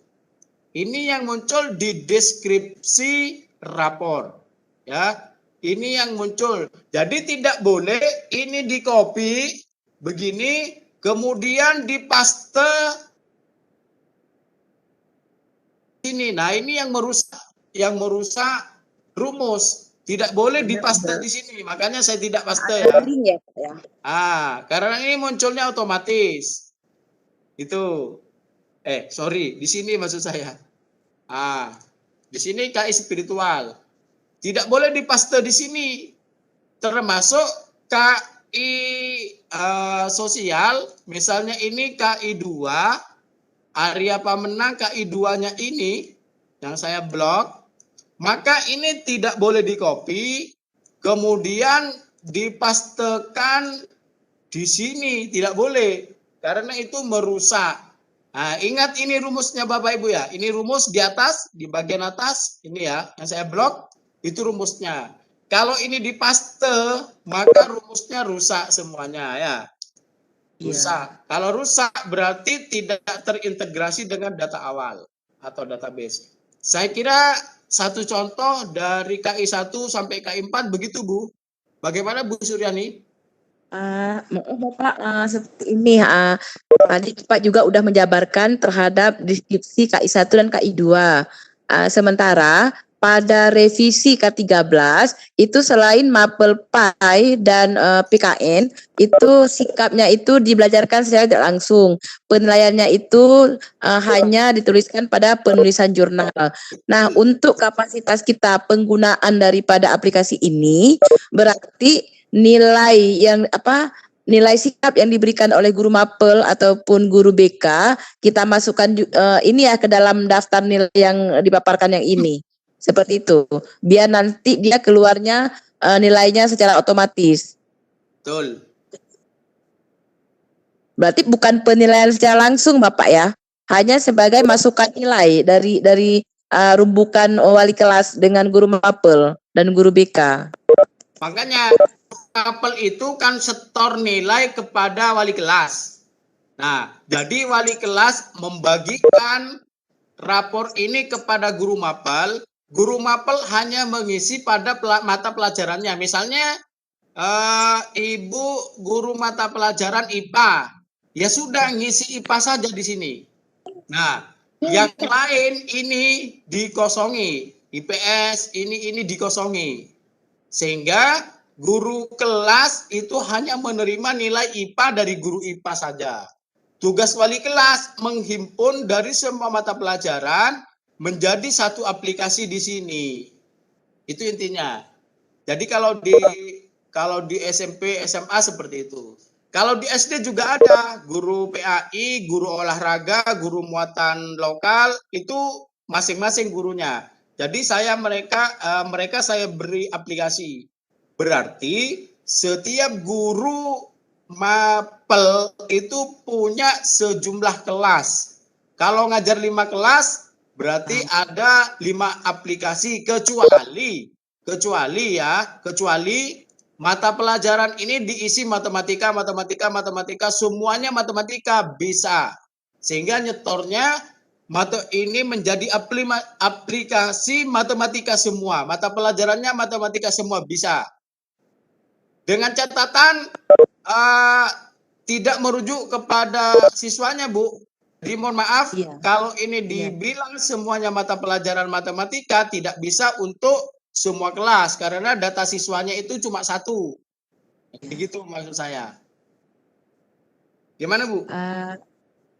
Ini yang muncul di deskripsi rapor. Ya, ini yang muncul. Jadi tidak boleh ini di copy begini kemudian dipaste sini. Nah, ini yang merusak rumus. Tidak boleh dipaste di sini. Makanya saya tidak paste ya. Karena ini munculnya otomatis. Itu. Sorry, di sini maksud saya. Di sini KI spiritual. Tidak boleh dipaste di sini. Termasuk KI sosial, misalnya ini KI 2, Arya Pamenang KI 2-nya ini yang saya blok, maka ini tidak boleh di-copy, kemudian dipastekan di sini, tidak boleh. Karena itu merusak. Nah, ingat ini rumusnya Bapak Ibu ya. Ini rumus di atas, di bagian atas, ini ya, yang saya blok, itu rumusnya. Kalau ini dipaste, maka rumusnya rusak semuanya ya. Rusak. Kalau rusak berarti tidak terintegrasi dengan data awal atau database. Saya kira satu contoh dari KI 1 sampai KI 4 begitu Bu. Bagaimana Bu Suryani? Maaf Bapak, seperti ini. Tadi Pak juga udah menjabarkan terhadap deskripsi KI 1 dan KI 2. Sementara pada revisi K13 itu selain mapel PAI dan PKN itu sikapnya itu dibelajarkan secara tidak langsung. Penilaiannya itu hanya dituliskan pada penulisan jurnal. Nah, untuk kapasitas kita penggunaan daripada aplikasi ini berarti nilai sikap yang diberikan oleh guru mapel ataupun guru BK kita masukkan ini ya ke dalam daftar nilai yang dipaparkan yang ini. Seperti itu. Biar nanti dia keluarnya nilainya secara otomatis. Betul. Berarti bukan penilaian secara langsung Bapak ya. Hanya sebagai masukan nilai dari rumbukan wali kelas dengan guru mapel dan guru BK. Makanya mapel itu kan setor nilai kepada wali kelas. Nah, jadi wali kelas membagikan rapor ini kepada guru mapel. Guru mapel hanya mengisi pada mata pelajarannya. Misalnya, Ibu guru mata pelajaran IPA, ya sudah ngisi IPA saja di sini. Nah, yang lain ini dikosongi, IPS ini dikosongi, sehingga guru kelas itu hanya menerima nilai IPA dari guru IPA saja. Tugas wali kelas menghimpun dari semua mata pelajaran menjadi satu aplikasi di sini. Itu intinya. Jadi kalau di SMP, SMA seperti itu. Kalau di SD juga ada guru PAI, guru olahraga, guru muatan lokal, itu masing-masing gurunya. Jadi mereka saya beri aplikasi. Berarti setiap guru mapel itu punya sejumlah kelas. Kalau ngajar 5 kelas berarti ada 5 aplikasi kecuali mata pelajaran ini diisi matematika, semuanya matematika bisa. Sehingga nyetornya ini menjadi aplikasi matematika semua. Mata pelajarannya matematika semua bisa. Dengan catatan tidak merujuk kepada siswanya, Bu. Jadi mohon maaf, kalau ini dibilang semuanya mata pelajaran matematika tidak bisa untuk semua kelas karena data siswanya itu cuma 1. Begitu maksud saya. Gimana Bu?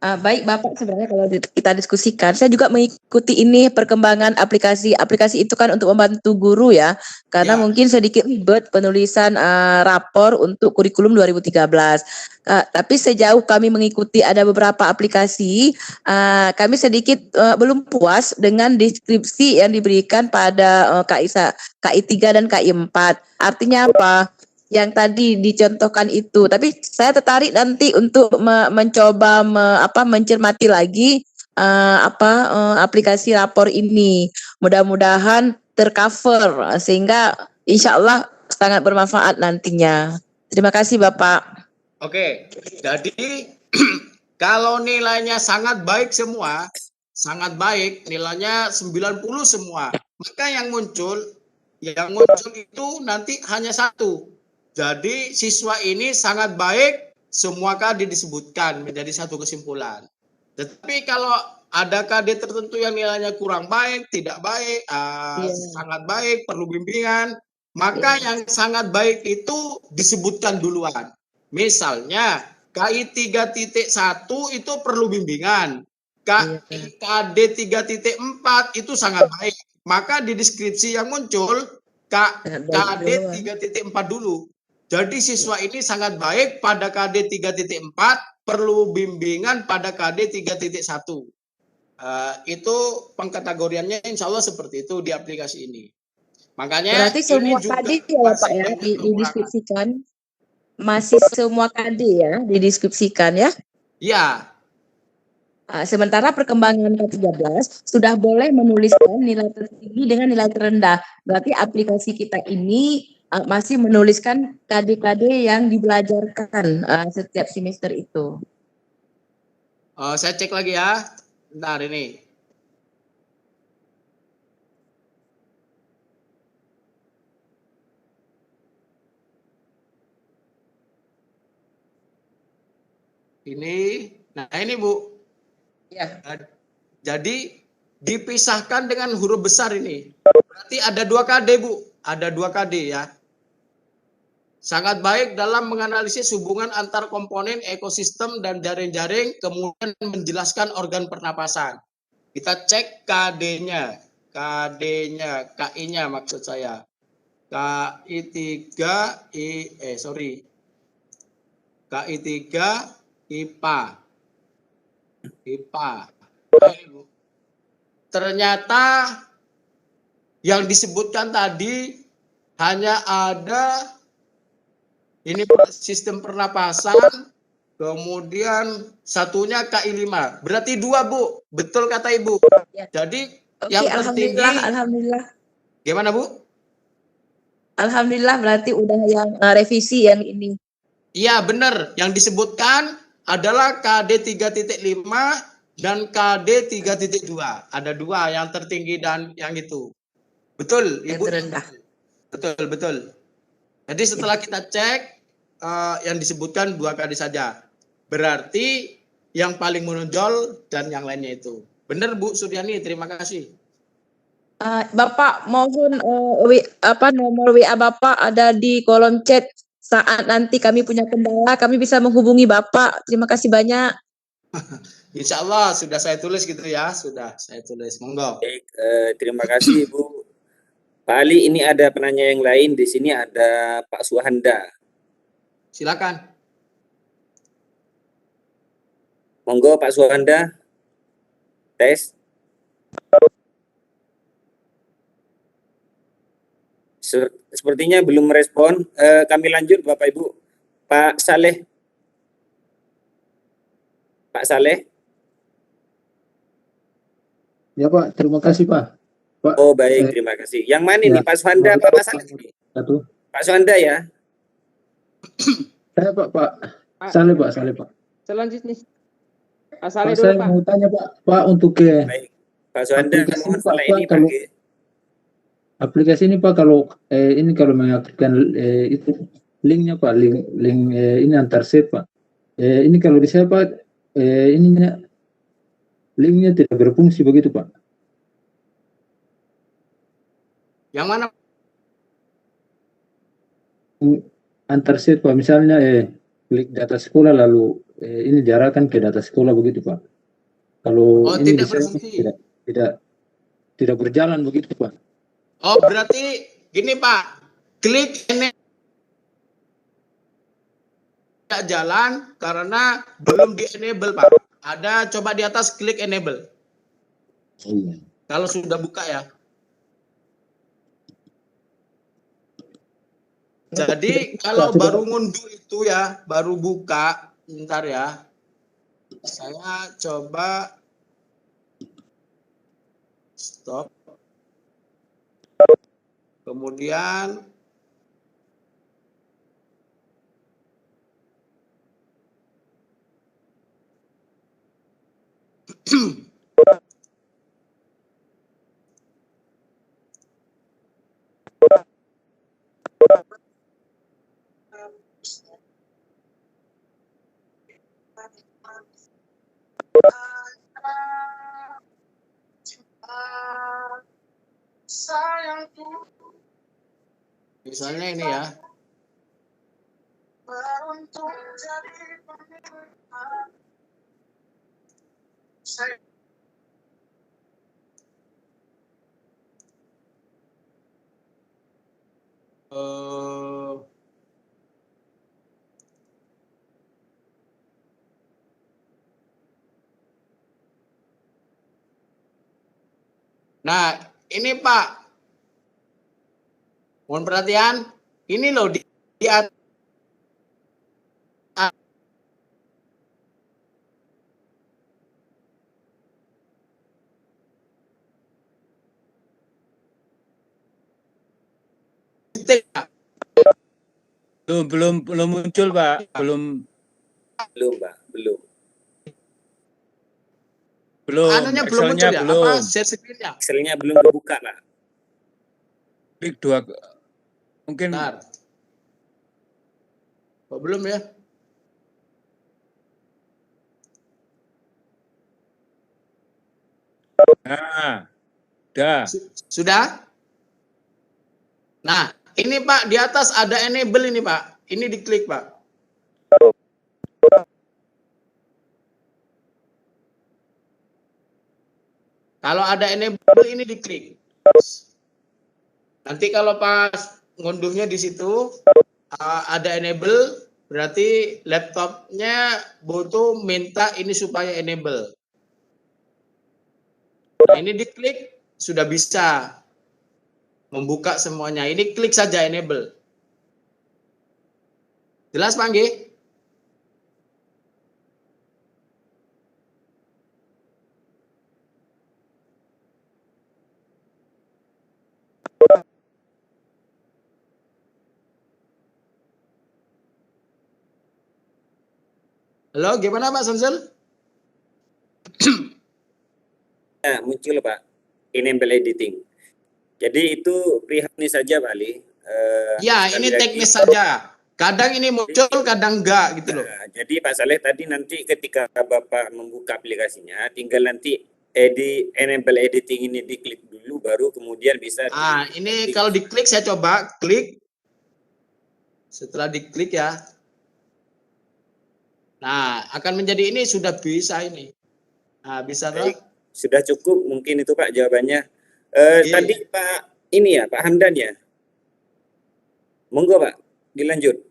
Baik Bapak, sebenarnya kalau kita diskusikan, saya juga mengikuti ini perkembangan aplikasi itu kan untuk membantu guru ya, karena mungkin sedikit ribet penulisan rapor untuk kurikulum 2013. Tapi sejauh kami mengikuti ada beberapa aplikasi, kami sedikit belum puas dengan deskripsi yang diberikan pada KI 3 dan KI 4. Artinya apa? Yang tadi dicontohkan itu, tapi saya tertarik nanti untuk mencoba mencermati lagi aplikasi rapor ini. Mudah-mudahan tercover sehingga insya Allah sangat bermanfaat nantinya. Terima kasih Bapak. Oke, jadi kalau nilainya sangat baik semua, sangat baik, nilainya 90 semua, maka yang muncul itu nanti hanya satu. Jadi siswa ini sangat baik, semua KD disebutkan menjadi satu kesimpulan. Tetapi kalau ada KD tertentu yang nilainya kurang baik, tidak baik, sangat baik, perlu bimbingan, maka yang sangat baik itu disebutkan duluan. Misalnya KI 3.1 itu perlu bimbingan. KD 3.4 itu sangat baik. Maka di deskripsi yang muncul KD 3.4 dulu. Jadi siswa ini sangat baik pada KD 3.4, perlu bimbingan pada KD 3.1. Itu pengkategoriannya insya Allah seperti itu di aplikasi ini. Makanya Berarti semua ini juga KD ya Pak masih ya banyak kekurangan. dideskripsikan. Masih semua KD ya dideskripsikan ya. Ya, Sementara perkembangan K13 sudah boleh menuliskan nilai tertinggi dengan nilai terendah. Berarti aplikasi kita ini masih menuliskan KD-KD yang dibelajarkan setiap semester itu. saya cek lagi ya. Bentar ini. Nah ini Bu. Ya. Jadi dipisahkan dengan huruf besar ini. Berarti ada 2 KD Bu. Ada 2 KD ya. Sangat baik dalam menganalisis hubungan antar komponen ekosistem dan jaring-jaring, kemudian menjelaskan organ pernapasan. Kita cek KD-nya. KI-nya maksud saya. KI3 IPA. Ternyata yang disebutkan tadi hanya ada ini sistem pernapasan, kemudian satunya KI5. Berarti 2 Bu, betul kata Ibu. Ya. Jadi Oke, yang tertinggi. alhamdulillah. Gimana Bu? Alhamdulillah berarti udah yang revisi yang ini. Iya benar, yang disebutkan adalah KD 3.5 dan KD 3.2. Ada 2 yang tertinggi dan yang itu. Betul, Ibu. Yang terendah. Betul. Jadi setelah kita cek yang disebutkan 2 KD saja. Berarti yang paling menonjol dan yang lainnya itu. Benar Bu Suryani, terima kasih. Bapak mohon nomor WA Bapak ada di kolom chat. Saat nanti kami punya kendala, kami bisa menghubungi Bapak. Terima kasih banyak. Insya Allah sudah saya tulis gitu ya, sudah saya tulis. Monggo. Baik, terima kasih Ibu. Pak Ali, ini ada penanya yang lain. Di sini ada Pak Suhanda. Silakan. Monggo Pak Suhanda. Tes. Sepertinya belum merespon. Kami lanjut Bapak Ibu. Pak Saleh. Pak Saleh. Ya Pak, terima kasih Pak. Pak, Oh baik, terima kasih. Yang mana ini, Pak Suhanda apa Pak Saleh? Pak Suhanda ya? Saya Pak Saleh Pak. Selanjutnya Pak Pak, Saleh dulu saya Pak. mau tanya Pak untuk ke Baik, Pak Suhanda, aplikasi mohon ini, Pak, setelah ini kalau pakai. aplikasi ini Pak kalau mengaktifkan itu linknya Pak, link ini antar set Pak. Ini kalau di saya Pak ininya linknya tidak berfungsi begitu Pak. Yang mana? Antar set Pak, misalnya klik data sekolah lalu ini diarahkan ke data sekolah begitu Pak. Kalau ini tidak di saya berfungsi. tidak berjalan begitu Pak. Oh berarti gini Pak, klik ini tidak jalan karena belum di enable Pak. Ada coba di atas klik enable. Iya. Kalau sudah buka ya. Jadi kalau baru ngunduh itu ya, baru buka, bentar ya. Saya coba stop. Kemudian Misalnya ini ya. Nah, ini Pak, mohon perhatian. Ini loh di atas. Belum muncul, Pak. Belum, Pak, belum. Anunya belum muncul ya? Excelnya Apa share screen-nya? Excelnya belum kebuka, Pak. klik 2, mungkin. Bentar. Kok belum ya? Nah, dah. Sudah? Nah, ini Pak, di atas ada enable ini Pak. Ini diklik Pak. Kalau ada enable ini diklik. Nanti kalau pas ngunduhnya di situ ada enable, berarti laptopnya butuh minta ini supaya enable. Nah, ini diklik sudah bisa membuka semuanya. Ini klik saja enable. Jelas Pak Anggi? Halo, gimana Pak Samsul? Nah, muncul Pak, enable editing. Jadi itu pihak ini saja Pak Ali. Ya, ini teknis saja. Kadang ini muncul, kadang enggak gitu loh. Nah, jadi Pak Saleh tadi nanti ketika Bapak membuka aplikasinya, tinggal nanti enable editing ini diklik dulu, baru kemudian bisa. Ini kalau diklik saya coba klik. Setelah diklik ya. Nah, akan menjadi ini sudah bisa ini. Nah, bisa toh? Sudah cukup mungkin itu Pak jawabannya. Tadi Pak ini ya, Pak Hamdan ya. Monggo Pak, dilanjut.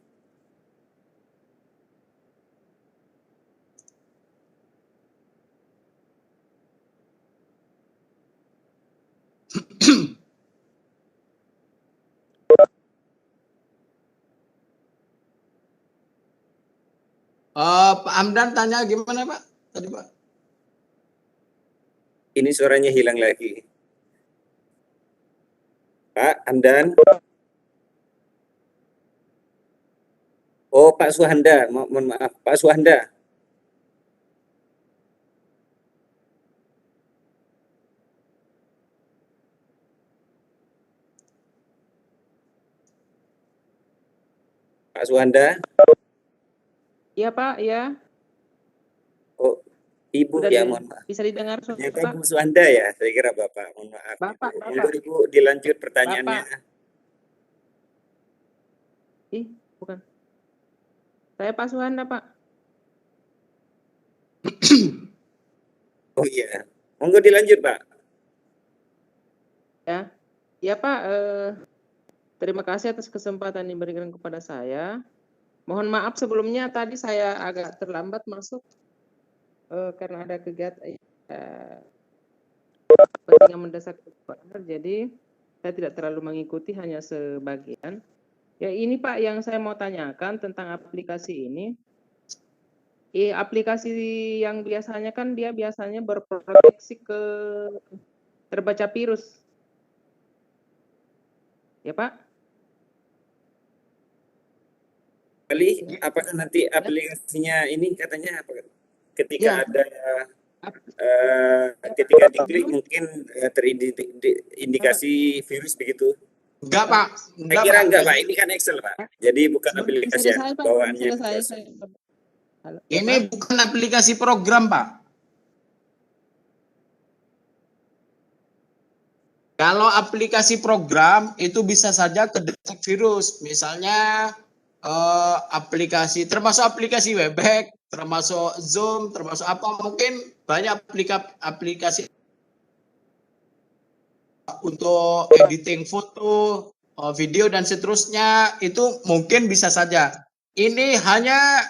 Pak Hamdan tanya gimana Pak? Tadi Pak. Ini suaranya hilang lagi. Pak Hamdan. Oh, Pak Suhanda, mohon maaf, Pak Suhanda. Pak Suhanda. Iya Pak, ya. Oh, Ibu Udah ya, mohon maaf. bisa didengar suara Ternyata Pak? Bu Suhanda ya, saya kira Bapak, mohon maaf. Bapak. Ibu dilanjut pertanyaannya. Ih, bukan. Saya Pak Suhanda, Pak. Oh iya, monggo dilanjut Pak. Ya Pak, terima kasih atas kesempatan yang diberikan kepada saya. Mohon maaf sebelumnya tadi saya agak terlambat masuk karena ada kegiatan penting mendesak, jadi saya tidak terlalu mengikuti, hanya sebagian. Ya ini Pak yang saya mau tanyakan tentang aplikasi ini. Aplikasi yang biasanya kan dia biasanya berproteksi ke terbaca virus. Ya Pak? Kali apakah nanti aplikasinya ini katanya apa? Ketika ada ketika diklik mungkin terindikasi virus begitu. Enggak, Pak. Saya kira enggak, Pak. Ini kan Excel, Pak. Jadi bukan aplikasi ya, Selesai, Pak. bawaannya. Selesai. Halo, Ini Bapak? bukan aplikasi program, Pak. Kalau aplikasi program itu bisa saja kedetek virus, misalnya aplikasi, termasuk aplikasi Webex, termasuk Zoom, termasuk apa, mungkin banyak aplikasi untuk editing foto, video dan seterusnya, itu mungkin bisa saja. Ini hanya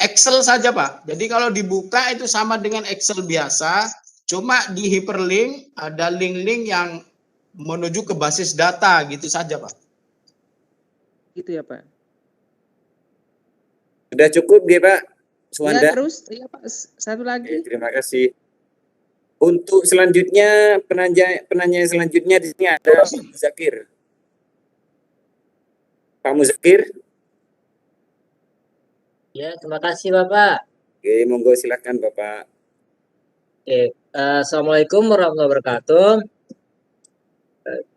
Excel saja, Pak. Jadi kalau dibuka itu sama dengan Excel biasa, cuma di hyperlink ada link-link yang menuju ke basis data gitu saja, Pak. Gitu ya, Pak. Sudah cukup, ya, Pak? Suwanda? Ya, terus, iya, Pak. Satu lagi. Oke, terima kasih. Untuk selanjutnya, penanya selanjutnya di sini ada Pak Muzakir. Pak Muzakir? Ya, terima kasih Bapak. Oke, monggo silakan Bapak. Oke, Assalamualaikum warahmatullahi wabarakatuh.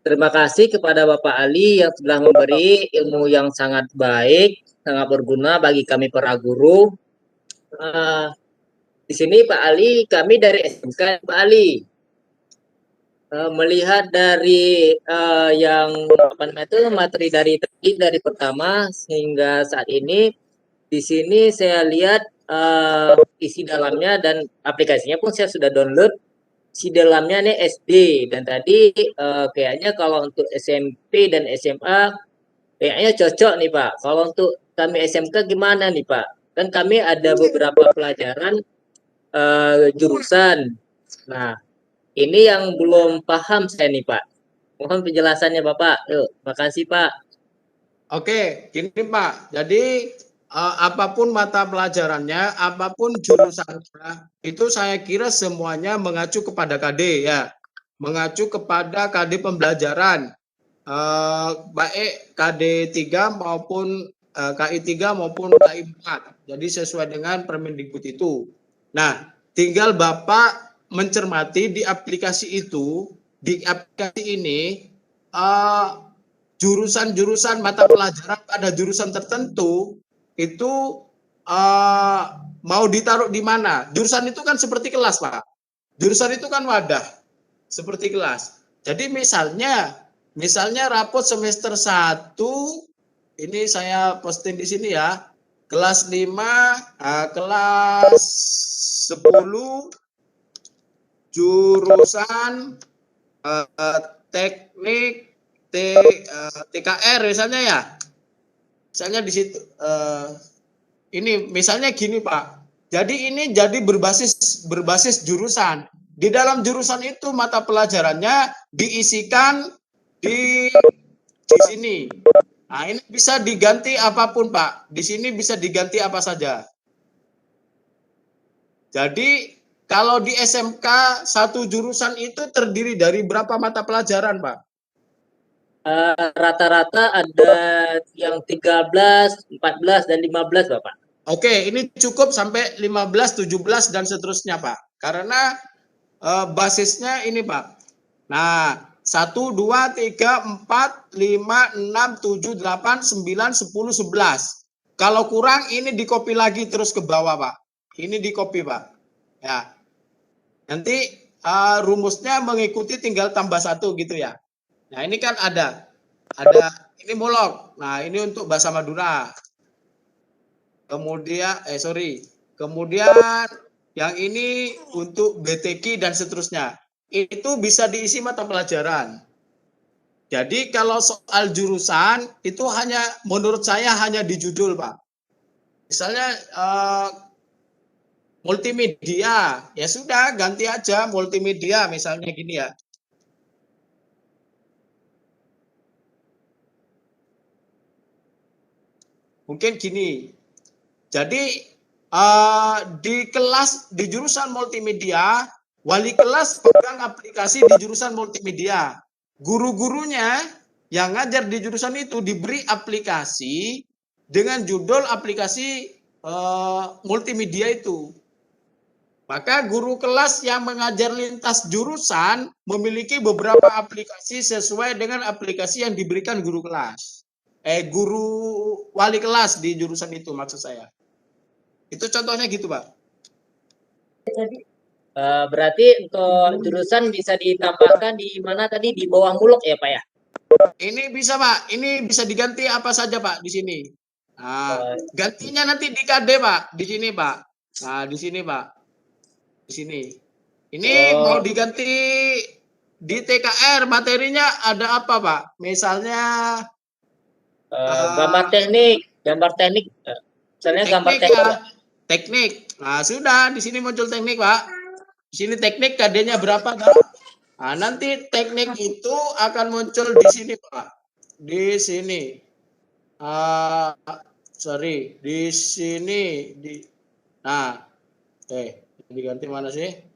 Terima kasih kepada Bapak Ali yang telah memberi ilmu yang sangat baik, sangat berguna bagi kami para guru. Di sini Pak Ali, kami dari SMK Pak Ali. Melihat dari yang apa namanya itu materi dari pertama hingga saat ini, di sini saya lihat isi dalamnya dan aplikasinya pun saya sudah download. Isi dalamnya nih SD, dan tadi kayaknya kalau untuk SMP dan SMA kayaknya cocok nih Pak. Kalau untuk kami SMK gimana nih Pak? Kan kami ada beberapa pelajaran jurusan. Nah, ini yang belum paham saya nih Pak. Mohon penjelasannya Bapak. Yuk, makasih Pak. Oke, gini Pak. Jadi apapun mata pelajarannya, apapun jurusannya, itu saya kira semuanya mengacu kepada KD ya, mengacu kepada KD pembelajaran, baik KD 3 maupun KI 3 maupun KI 4. Jadi sesuai dengan Permendikbud itu. Nah, tinggal Bapak mencermati di aplikasi itu, di aplikasi ini jurusan-jurusan mata pelajaran pada jurusan tertentu itu mau ditaruh di mana? Jurusan itu kan seperti kelas, Pak. Jurusan itu kan wadah, seperti kelas. Jadi misalnya rapot semester 1, ini saya posting di sini ya, kelas 5, kelas 10, jurusan teknik TKR misalnya ya. Misalnya di situ ini misalnya gini Pak. Jadi ini jadi berbasis jurusan. Di dalam jurusan itu mata pelajarannya diisikan di sini. Nah, ini bisa diganti apapun Pak. Di sini bisa diganti apa saja. Jadi kalau di SMK satu jurusan itu terdiri dari berapa mata pelajaran Pak? Rata-rata ada yang 13, 14, dan 15 Bapak. Oke, ini cukup sampai 15, 17, dan seterusnya Pak. Karena basisnya ini Pak. Nah, 1, 2, 3, 4, 5, 6, 7, 8, 9, 10, 11. Kalau kurang ini di-copy lagi terus ke bawah Pak. Ini di-copy Pak. Ya. Nanti rumusnya mengikuti tinggal tambah 1 gitu ya. Nah, ini kan ada ini molok. Nah, ini untuk bahasa Madura. Kemudian kemudian yang ini untuk BTQ dan seterusnya. Itu bisa diisi mata pelajaran. Jadi kalau soal jurusan itu hanya menurut saya hanya di judul, Pak. Misalnya multimedia, ya sudah ganti aja multimedia misalnya gini ya. Mungkin gini. Jadi di jurusan multimedia, wali kelas pegang aplikasi di jurusan multimedia. Guru-gurunya yang ngajar di jurusan itu diberi aplikasi dengan judul aplikasi multimedia itu. Maka guru kelas yang mengajar lintas jurusan memiliki beberapa aplikasi sesuai dengan aplikasi yang diberikan guru kelas. Guru wali kelas di jurusan itu maksud saya. Itu contohnya gitu, Pak. Berarti untuk jurusan bisa ditambahkan di mana tadi, di bawah muluk ya Pak ya? Ini bisa, Pak. Ini bisa diganti apa saja, Pak, di sini. Nah, gantinya nanti di KD, Pak. Di sini, Pak. Nah, di sini, Pak. Di sini. Ini mau diganti di TKR, materinya ada apa, Pak? Misalnya gambar teknik. Misalnya gambar teknik teknik. ya. Teknik. Nah, sudah di sini muncul teknik, Pak. Di sini teknik KD-nya berapa, Pak? Nah, nanti teknik itu akan muncul di sini, Pak. Di sini. Di sini. Nah, diganti mana sih?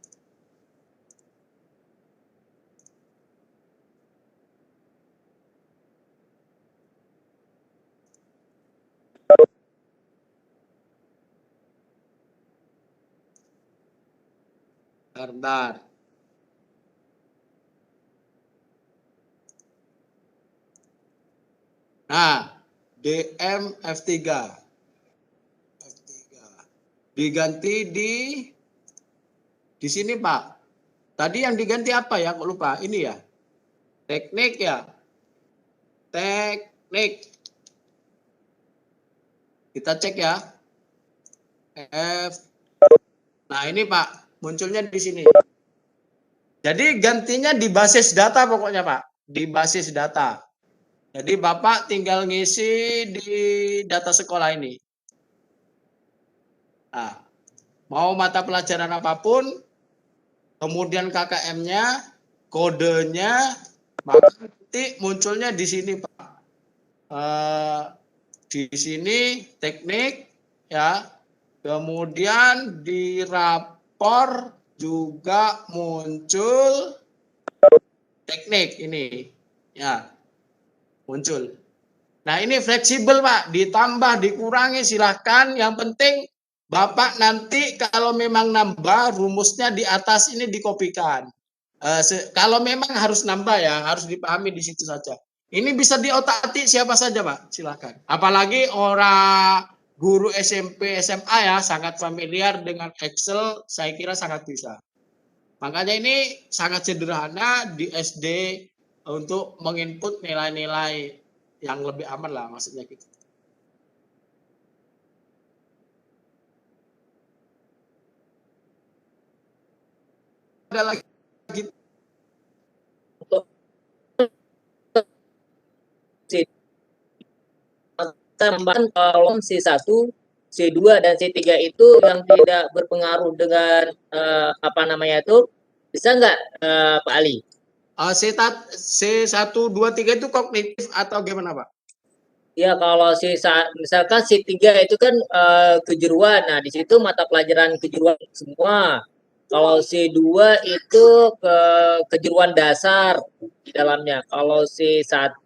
Bentar. Nah, DM F3. Diganti di sini, Pak. Tadi yang diganti apa ya? Kok lupa? Ini ya. Teknik ya. Teknik. Kita cek ya. Nah, ini Pak, munculnya di sini. Jadi gantinya di basis data pokoknya, Pak. Di basis data. Jadi Bapak tinggal ngisi di data sekolah ini. Nah, mau mata pelajaran apapun, kemudian KKM-nya, kodenya, maka nanti munculnya di sini, Pak. Di sini teknik, ya. Kemudian di rapor juga muncul teknik ini, ya. Muncul. Nah, ini fleksibel, Pak. Ditambah, dikurangi, silahkan. Yang penting Bapak nanti kalau memang nambah, rumusnya di atas ini dikopikan. Kalau memang harus nambah ya, harus dipahami di situ saja. Ini bisa diotak-atik siapa saja, Pak. Silahkan. Apalagi orang guru SMP, SMA ya, sangat familiar dengan Excel, saya kira sangat bisa. Makanya ini sangat sederhana di SD untuk menginput nilai-nilai yang lebih aman lah, maksudnya gitu. Ada lagi tambahan kolom C1, C2 dan C3 itu yang tidak berpengaruh dengan bisa nggak Pak Ali? C1, 2, 3 itu kognitif atau gimana, Pak? Ya, kalau misalkan C3 itu kan kejuruan. Nah, di situ mata pelajaran kejuruan semua. Kalau C2 itu kejuruan dasar di dalamnya. Kalau C1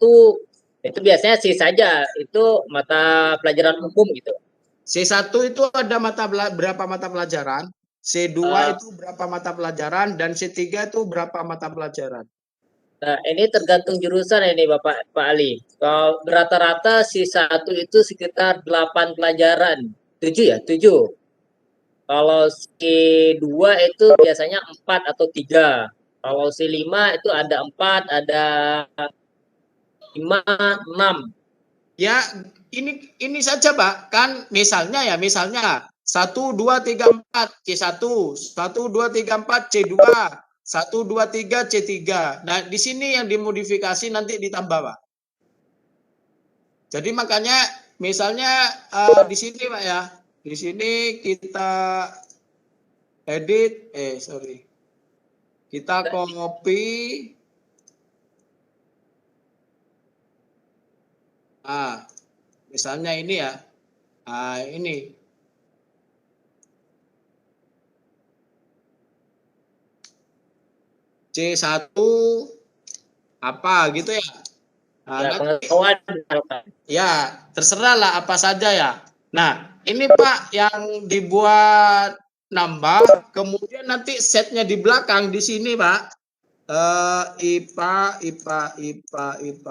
itu biasanya C saja, itu mata pelajaran umum gitu. C1 itu ada berapa mata pelajaran? C2 itu berapa mata pelajaran? Dan C3 itu berapa mata pelajaran? Nah, ini tergantung jurusan ini Pak Ali. Kalau rata-rata C1 itu sekitar 8 pelajaran. 7 ya? 7. Kalau C2 itu biasanya 4 atau 3. Kalau C5 itu ada 4, ada 5, 6. Ya, ini saja, Pak. Kan misalnya 1, 2, 3, 4 C1, 1, 2, 3, 4 C2, 1, 2, 3 C3. Nah, di sini yang dimodifikasi nanti ditambah, Pak. Jadi makanya misalnya di sini, Pak ya. Di sini kita edit, kita copy. Misalnya ini ya. Ini. C1 apa gitu ya. Ya, terserah lah apa saja ya. Nah, ini Pak yang dibuat nambah, kemudian nanti setnya di belakang di sini, Pak. IPA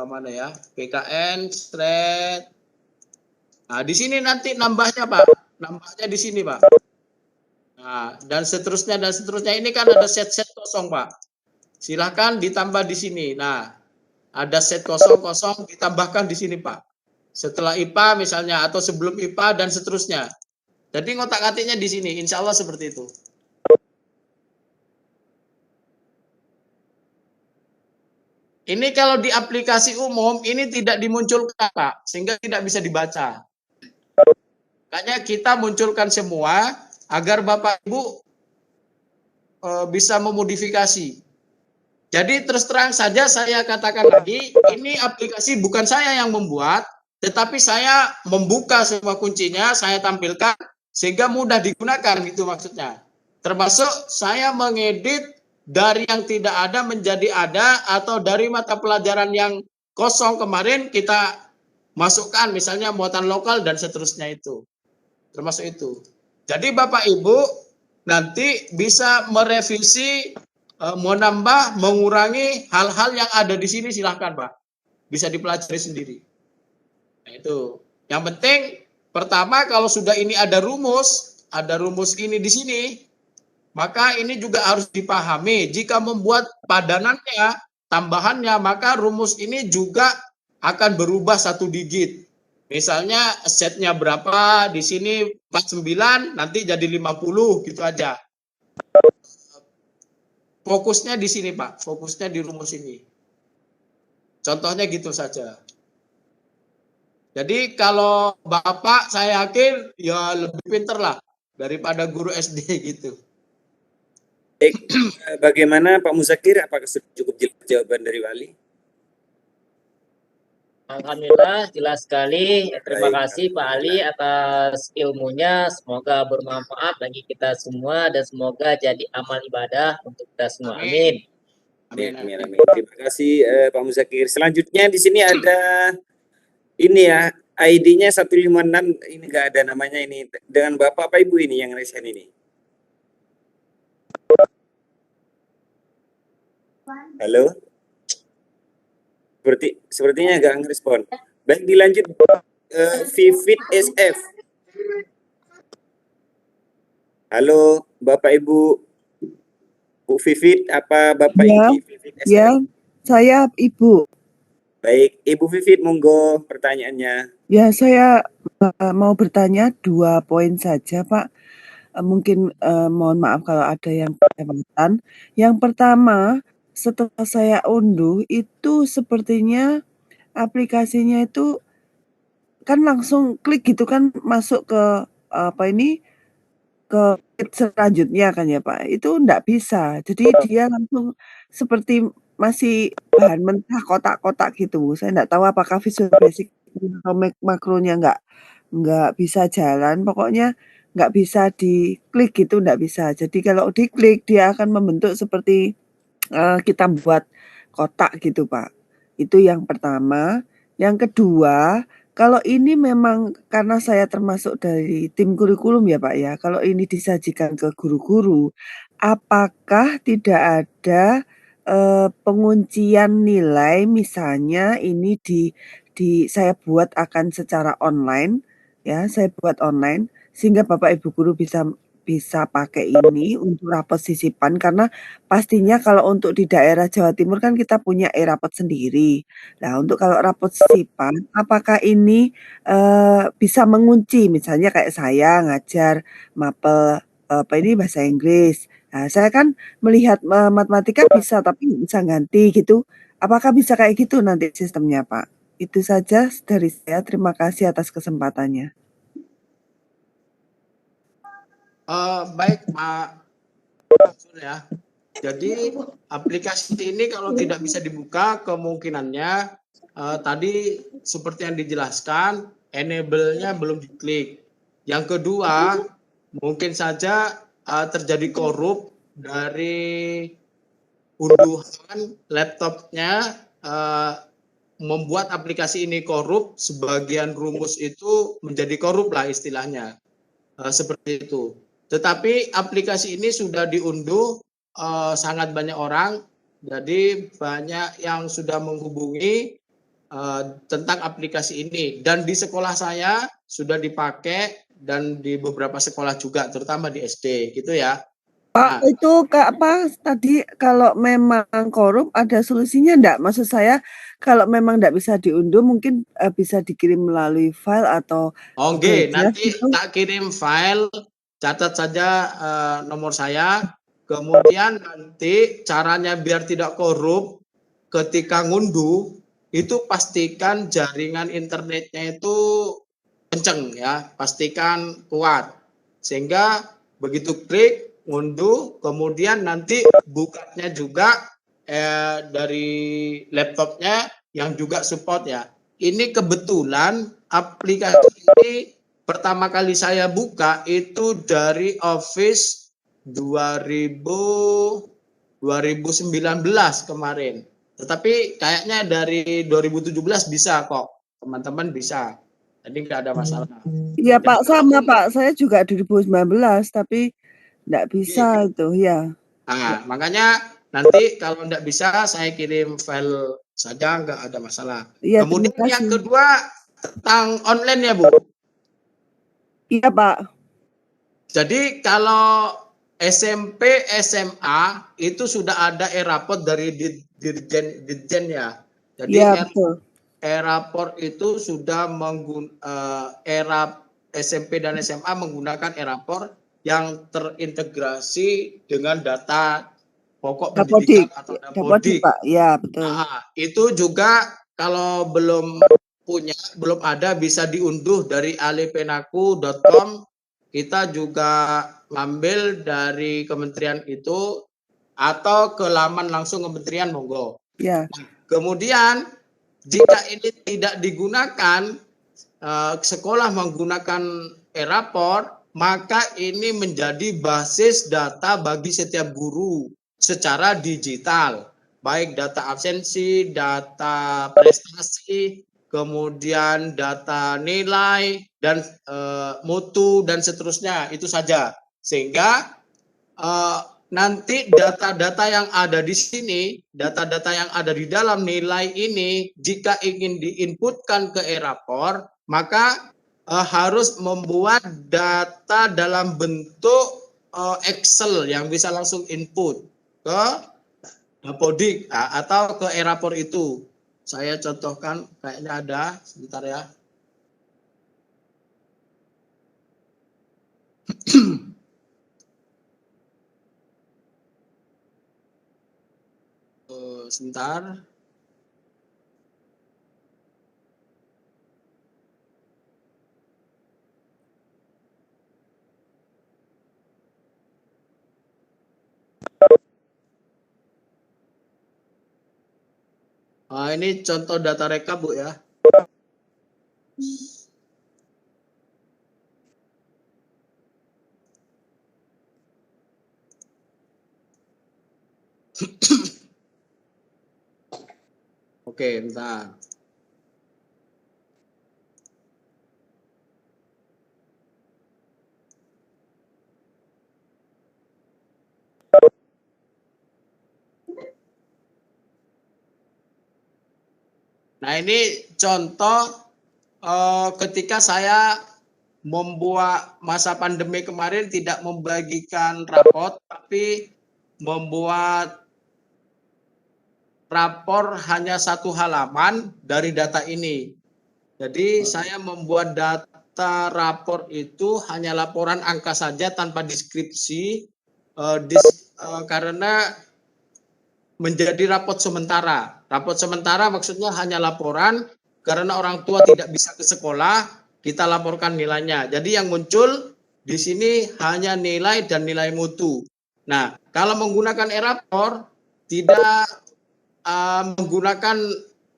mana ya? PKN, straight. Nah, di sini nanti nambahnya, Pak. Nambahnya di sini, Pak. Nah, dan seterusnya. Ini kan ada set-set kosong, Pak. Silahkan ditambah di sini. Nah, ada set kosong ditambahkan di sini, Pak. Setelah IPA misalnya, atau sebelum IPA dan seterusnya. Jadi ngotak-atiknya di sini, insya Allah seperti itu. Ini kalau di aplikasi umum, ini tidak dimunculkan, Pak, sehingga tidak bisa dibaca. Makanya kita munculkan semua, agar Bapak Ibu bisa memodifikasi. Jadi terus terang saja saya katakan lagi, ini aplikasi bukan saya yang membuat, tetapi saya membuka semua kuncinya, saya tampilkan, sehingga mudah digunakan, gitu maksudnya. Termasuk saya mengedit dari yang tidak ada menjadi ada, atau dari mata pelajaran yang kosong kemarin kita masukkan, misalnya muatan lokal dan seterusnya itu. Termasuk itu. Jadi Bapak Ibu nanti bisa merevisi, menambah, mengurangi hal-hal yang ada di sini, silahkan Pak. Bisa dipelajari sendiri. Nah, itu. Yang penting pertama kalau sudah ini ada rumus ini di sini, maka ini juga harus dipahami. Jika membuat padanannya, tambahannya, maka rumus ini juga akan berubah 1 digit. Misalnya setnya berapa, di sini 49, nanti jadi 50, gitu aja. Fokusnya di sini, Pak. Fokusnya di rumus ini. Contohnya gitu saja. Jadi kalau Bapak, saya yakin ya lebih pinter lah daripada guru SD gitu. Bagaimana Pak Muzakir? Apakah sudah cukup jelas jawaban dari Wali? Alhamdulillah jelas sekali. Terima Baik, kasih Pak Ali atas ilmunya. Semoga bermanfaat bagi kita semua dan semoga jadi amal ibadah untuk kita semua. Amin. Amin. Terima kasih Pak Muzakir. Selanjutnya di sini ada ini ya, ID-nya 156, ini enggak ada namanya ini. Dengan Bapak apa Ibu ini yang resen ini? Halo? Sepertinya enggak ngerespon. Baik, dilanjut Vivit SF. Halo, Bapak Ibu. Bu Vivit, apa Bapak ya, ini Vivit SF? Ya, saya Ibu. Baik, Ibu Vivit, monggo pertanyaannya. Ya, saya mau bertanya 2 poin saja, Pak. Mungkin mohon maaf kalau ada yang kelewatan. Yang pertama, setelah saya unduh itu sepertinya aplikasinya itu kan langsung klik gitu kan masuk ke ke selanjutnya kan ya Pak. Itu enggak bisa. Jadi dia langsung seperti masih bahan mentah kotak-kotak gitu. Saya enggak tahu apakah Visual Basic atau makronya enggak bisa jalan. Pokoknya enggak bisa diklik gitu, enggak bisa. Jadi kalau diklik dia akan membentuk seperti kita buat kotak gitu Pak. Itu yang pertama. Yang kedua, kalau ini memang karena saya termasuk dari tim kurikulum ya Pak ya, kalau ini disajikan ke guru-guru, apakah tidak ada penguncian nilai misalnya ini saya buat akan secara online ya, saya buat online sehingga Bapak Ibu guru bisa pakai ini untuk rapot sisipan karena pastinya kalau untuk di daerah Jawa Timur kan kita punya e-rapot sendiri. Nah, untuk kalau rapot sisipan, apakah ini bisa mengunci misalnya kayak saya ngajar mapel bahasa Inggris. Nah, saya kan melihat matematika bisa tapi nggak bisa ganti gitu. Apakah bisa kayak gitu nanti sistemnya, Pak? Itu saja dari saya. Terima kasih atas kesempatannya. Baik Pak ya. Jadi aplikasi ini kalau tidak bisa dibuka, kemungkinannya tadi seperti yang dijelaskan, enable-nya belum diklik. Yang kedua, mungkin saja terjadi korup dari unduhan laptopnya, membuat aplikasi ini korup, sebagian rumus itu menjadi korup lah istilahnya. Seperti itu. Tetapi aplikasi ini sudah diunduh sangat banyak orang, jadi banyak yang sudah menghubungi tentang aplikasi ini. Dan di sekolah saya sudah dipakai dan di beberapa sekolah juga, terutama di SD, gitu ya. Pak, itu tadi kalau memang korup ada solusinya enggak? Maksud saya kalau memang enggak bisa diunduh mungkin bisa dikirim melalui file atau Oke, draft nanti gitu. tak kirim file, catat saja nomor saya. Kemudian nanti caranya biar tidak korup, ketika ngunduh itu pastikan jaringan internetnya itu kenceng ya, pastikan kuat. Sehingga begitu klik ngunduh, kemudian nanti bukanya juga dari laptopnya yang juga support ya. Ini kebetulan aplikasi ini pertama kali saya buka itu dari Office 2019 kemarin. Tetapi kayaknya dari 2017 bisa kok, teman-teman bisa. Jadi nggak ada masalah. Iya Pak, sama Pak. Saya juga 2019 tapi enggak bisa itu ya. Nah, makanya nanti kalau enggak bisa saya kirim file saja, enggak ada masalah. Iya, Kemudian terima yang kasih. kedua tentang online ya Bu. Iya Pak. Jadi kalau SMP, SMA itu sudah ada e-raport dari Dirjen ya. Jadi Iya, betul. e-raport itu sudah SMP dan SMA menggunakan e-raport yang terintegrasi dengan data pokok pendidikan atau Dapodik, Dapodik. Pak. Ya, betul. Nah, itu juga kalau belum ada bisa diunduh dari alipenaku.com. Kita juga ngambil dari kementerian itu atau ke laman langsung kementerian monggo. Ya. Kemudian jika ini tidak digunakan, sekolah menggunakan e-raport, maka ini menjadi basis data bagi setiap guru secara digital, baik data absensi, data prestasi, kemudian data nilai dan mutu dan seterusnya, itu saja. Sehingga nanti data-data yang ada di sini, data-data yang ada di dalam nilai ini, jika ingin diinputkan ke e-raport, maka harus membuat data dalam bentuk Excel yang bisa langsung input ke Dapodik atau ke e-raport itu. Saya contohkan, kayaknya ada, sebentar ya. Sebentar. Ini contoh data rekap Bu ya. Oke, bentar. Nah, ini contoh ketika saya membuat masa pandemi kemarin tidak membagikan raport, tapi membuat rapor hanya 1 halaman dari data ini. Jadi saya membuat data rapor itu hanya laporan angka saja tanpa deskripsi karena menjadi raport sementara. Raport sementara maksudnya hanya laporan karena orang tua tidak bisa ke sekolah, kita laporkan nilainya. Jadi yang muncul di sini hanya nilai dan nilai mutu. Nah, kalau menggunakan e-raport tidak menggunakan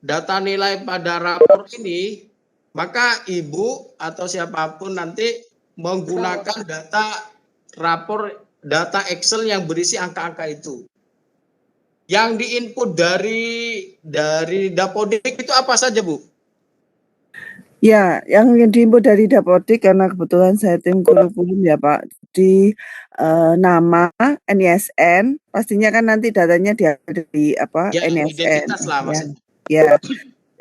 data nilai pada rapor ini, maka ibu atau siapapun nanti menggunakan data rapor, data Excel yang berisi angka-angka itu. Yang diinput dari Dapodik itu apa saja Bu? Ya, yang diinput dari Dapodik karena kebetulan saya tim kurikulum ya Pak. Jadi nama, NISN, pastinya kan nanti datanya di apa Ya, NISN. identitas lah Ya, maksudnya. ya.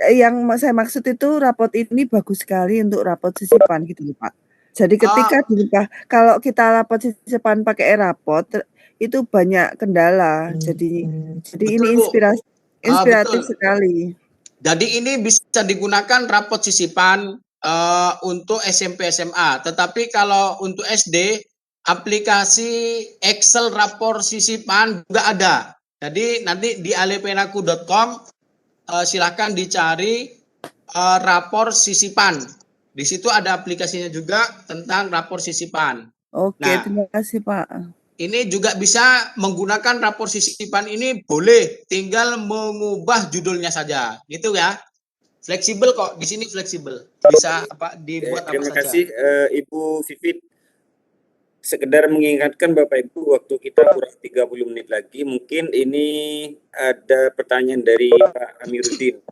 Yang saya maksud itu rapot ini bagus sekali untuk rapot sisipan gitu loh, Pak. Jadi ketika kalau kita rapot sisipan pakai e-rapot itu banyak kendala. Jadi ini Betul, Bu. inspiratif Betul. sekali. Jadi ini bisa digunakan rapot sisipan untuk SMP SMA. Tetapi kalau untuk SD, aplikasi Excel rapor sisipan juga ada. Jadi nanti di alepenaku.com silahkan dicari rapor sisipan. Di situ ada aplikasinya juga tentang rapor sisipan. Oke, Nah, terima kasih Pak. ini juga bisa menggunakan rapor sisipan ini boleh, tinggal mengubah judulnya saja, gitu ya. Fleksibel kok, di sini fleksibel, bisa dibuat apa Terima saja. kasih Ibu Vivit. Sekedar mengingatkan Bapak Ibu, waktu kita kurang 30 menit lagi, mungkin ini ada pertanyaan dari Pak Amiruddin.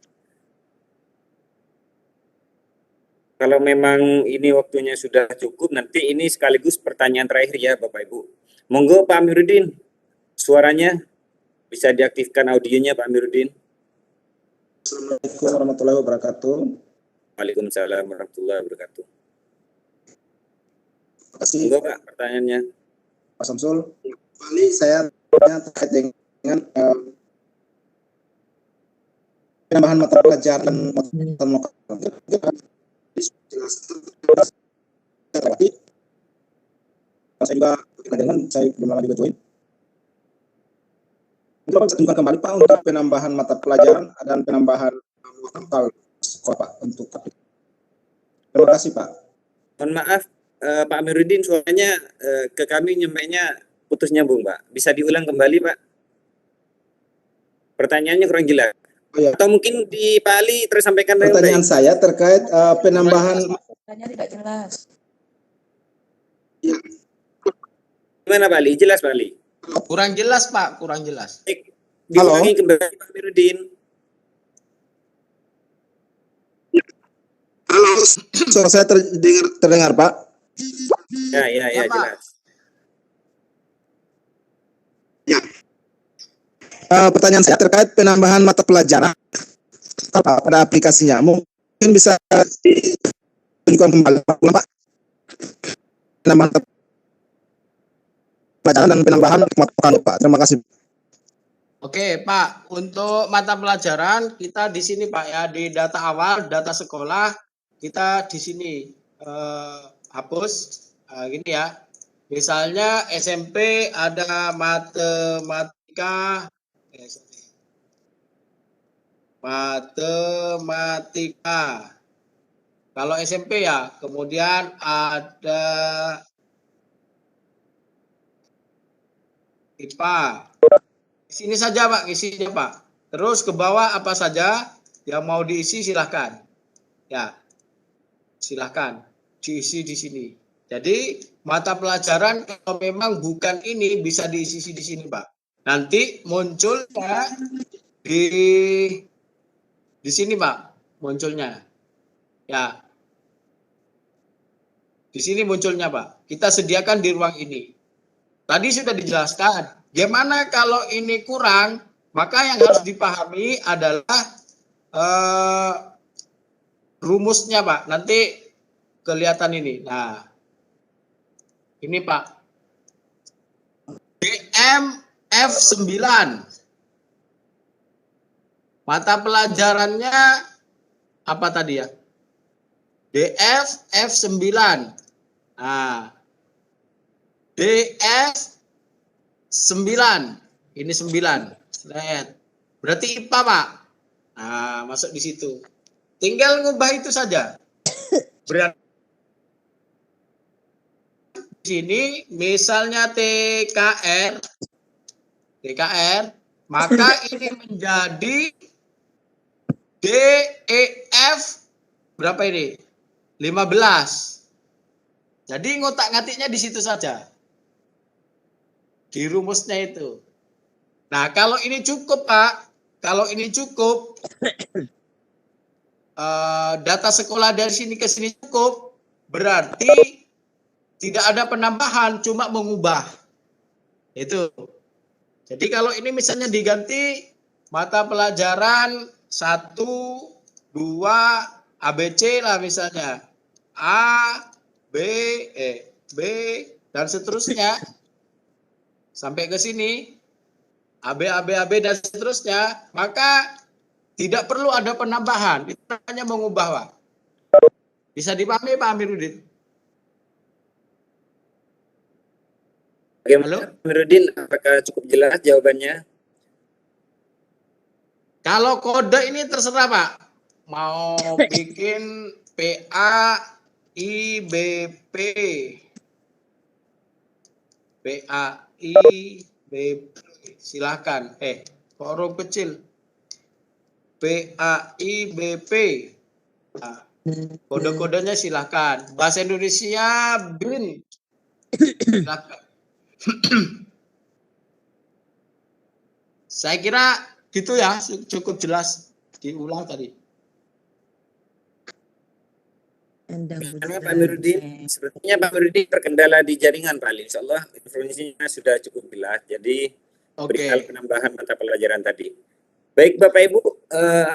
Kalau memang ini waktunya sudah cukup, nanti ini sekaligus pertanyaan terakhir ya Bapak Ibu. Monggo Pak Amiruddin, suaranya bisa diaktifkan audionya Pak Amiruddin. Assalamualaikum warahmatullahi wabarakatuh. Waalaikumsalam warahmatullahi wabarakatuh. Terima kasih. Monggo Pak, pertanyaannya. Pak Samsul, kembali saya tanya terkait dengan penambahan mata pelajaran saya juga dengan saya belum lama juga join. Untuk bisa tunjukkan kembali Pak untuk penambahan mata pelajaran dan penambahan muatan sekolah Pak untuk terima kasih Pak. Mohon maaf Pak Amiruddin, suaranya ke kami nyampainya putus nyambung Pak. Bisa diulang kembali Pak? Pertanyaannya kurang jelas. Oh, ya. Atau mungkin di Pak Ali tersampaikan dengan pertanyaan baik. saya terkait penambahan. Pertanyaannya tidak jelas. Ya. Gimana Pak Ali? Jelas Pak Ali? Kurang jelas Pak, kurang jelas. Diulangi kembali Pak Amiruddin. Halo, suara saya terdengar Pak? Ya jelas. Ya. Pertanyaan saya terkait penambahan mata pelajaran pada aplikasinya. Mungkin bisa ditunjukkan kembali Pak. Penambahan pelajaran dan penambahan mata Pak. Terima kasih. Oke Pak, untuk mata pelajaran kita di sini Pak ya, di data awal, data sekolah kita di sini hapus gini ya. Misalnya SMP ada matematika, Kalau SMP ya, kemudian ada IPA. Sini saja Pak, isinya Pak. Terus ke bawah apa saja yang mau diisi silahkan. Ya, silahkan diisi di sini. Jadi mata pelajaran kalau memang bukan ini bisa diisi di sini Pak. Nanti munculnya di sini Pak, munculnya. Ya, di sini munculnya Pak. Kita sediakan di ruang ini. Tadi sudah dijelaskan. Gimana kalau ini kurang, maka yang harus dipahami adalah rumusnya Pak. Nanti kelihatan ini. Nah, ini Pak. DMF9. Mata pelajarannya apa tadi ya? DF9. Nah, DF9. Ini 9. Berarti IPA, Pak. Nah, masuk di situ. Tinggal ngubah itu saja. Berarti di sini misalnya TKR, maka ini menjadi DEF berapa ini? 15. Jadi ngotak-ngatiknya di situ saja. Di rumusnya itu. Nah, kalau ini cukup, Pak. Kalau ini cukup, data sekolah dari sini ke sini cukup, berarti tidak ada penambahan, cuma mengubah. Itu. Jadi kalau ini misalnya diganti mata pelajaran 1, 2, ABC lah misalnya. A, B, B, dan seterusnya. Sampai ke sini. AB, dan seterusnya. Maka tidak perlu ada penambahan. Itu hanya mengubah, Pak. Bisa dipahami, Pak Amiruddin? Bagaimana, Pak Amiruddin? Apakah cukup jelas jawabannya? Kalau kode ini terserah, Pak. Mau bikin PA, IBP. PA, IBP. Silahkan. Kok huruf kecil? PA, IBP. Nah, kode-kodenya silahkan. Bahasa Indonesia, BIN. Silahkan. Saya kira gitu ya, cukup jelas diulang tadi. Karena Pak Amiruddin, sepertinya Pak Amiruddin terkendala di jaringan Pak Ali. Insya Allah informasinya sudah cukup jelas. Jadi perihal penambahan mata pelajaran tadi. Baik Bapak Ibu,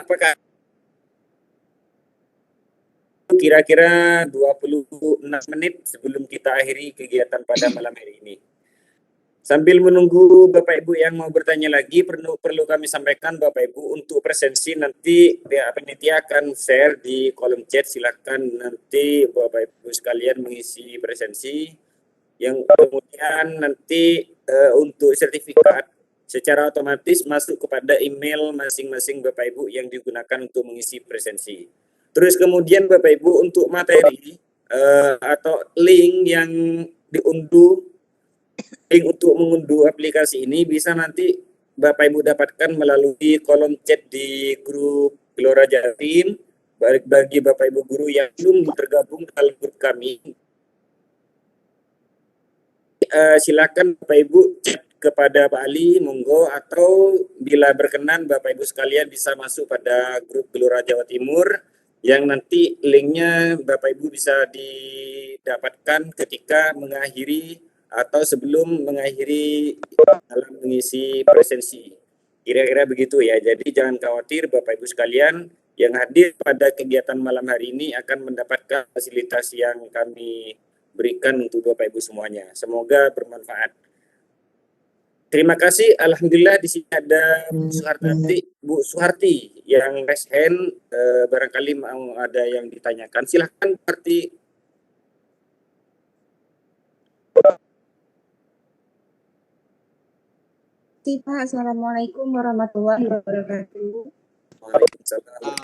apakah kira-kira 26 menit sebelum kita akhiri kegiatan pada malam hari ini? Sambil menunggu Bapak Ibu yang mau bertanya lagi, perlu kami sampaikan Bapak Ibu untuk presensi nanti pihak panitia akan share di kolom chat. Silakan nanti Bapak Ibu sekalian mengisi presensi. Yang kemudian nanti untuk sertifikat secara otomatis masuk kepada email masing-masing Bapak Ibu yang digunakan untuk mengisi presensi. Terus kemudian Bapak Ibu untuk materi atau link yang diunduh, link untuk mengunduh aplikasi ini bisa nanti Bapak Ibu dapatkan melalui kolom chat di grup Gelora Jatim. Bagi Bapak Ibu guru yang belum tergabung dalam grup kami, silakan Bapak Ibu chat kepada Pak Ali, monggo, atau bila berkenan Bapak Ibu sekalian bisa masuk pada grup Gelora Jawa Timur yang nanti linknya Bapak Ibu bisa didapatkan ketika mengakhiri atau sebelum mengakhiri dalam mengisi presensi. Kira-kira begitu ya. Jadi jangan khawatir Bapak Ibu sekalian yang hadir pada kegiatan malam hari ini akan mendapatkan fasilitas yang kami berikan untuk Bapak Ibu semuanya. Semoga bermanfaat. Terima kasih. Alhamdulillah di sini ada Bu Suharti yang raise hand. Barangkali mau ada yang ditanyakan. Silahkan Bu Suharti. Pak, Assalamualaikum warahmatullahi wabarakatuh. Waalaikumsalam.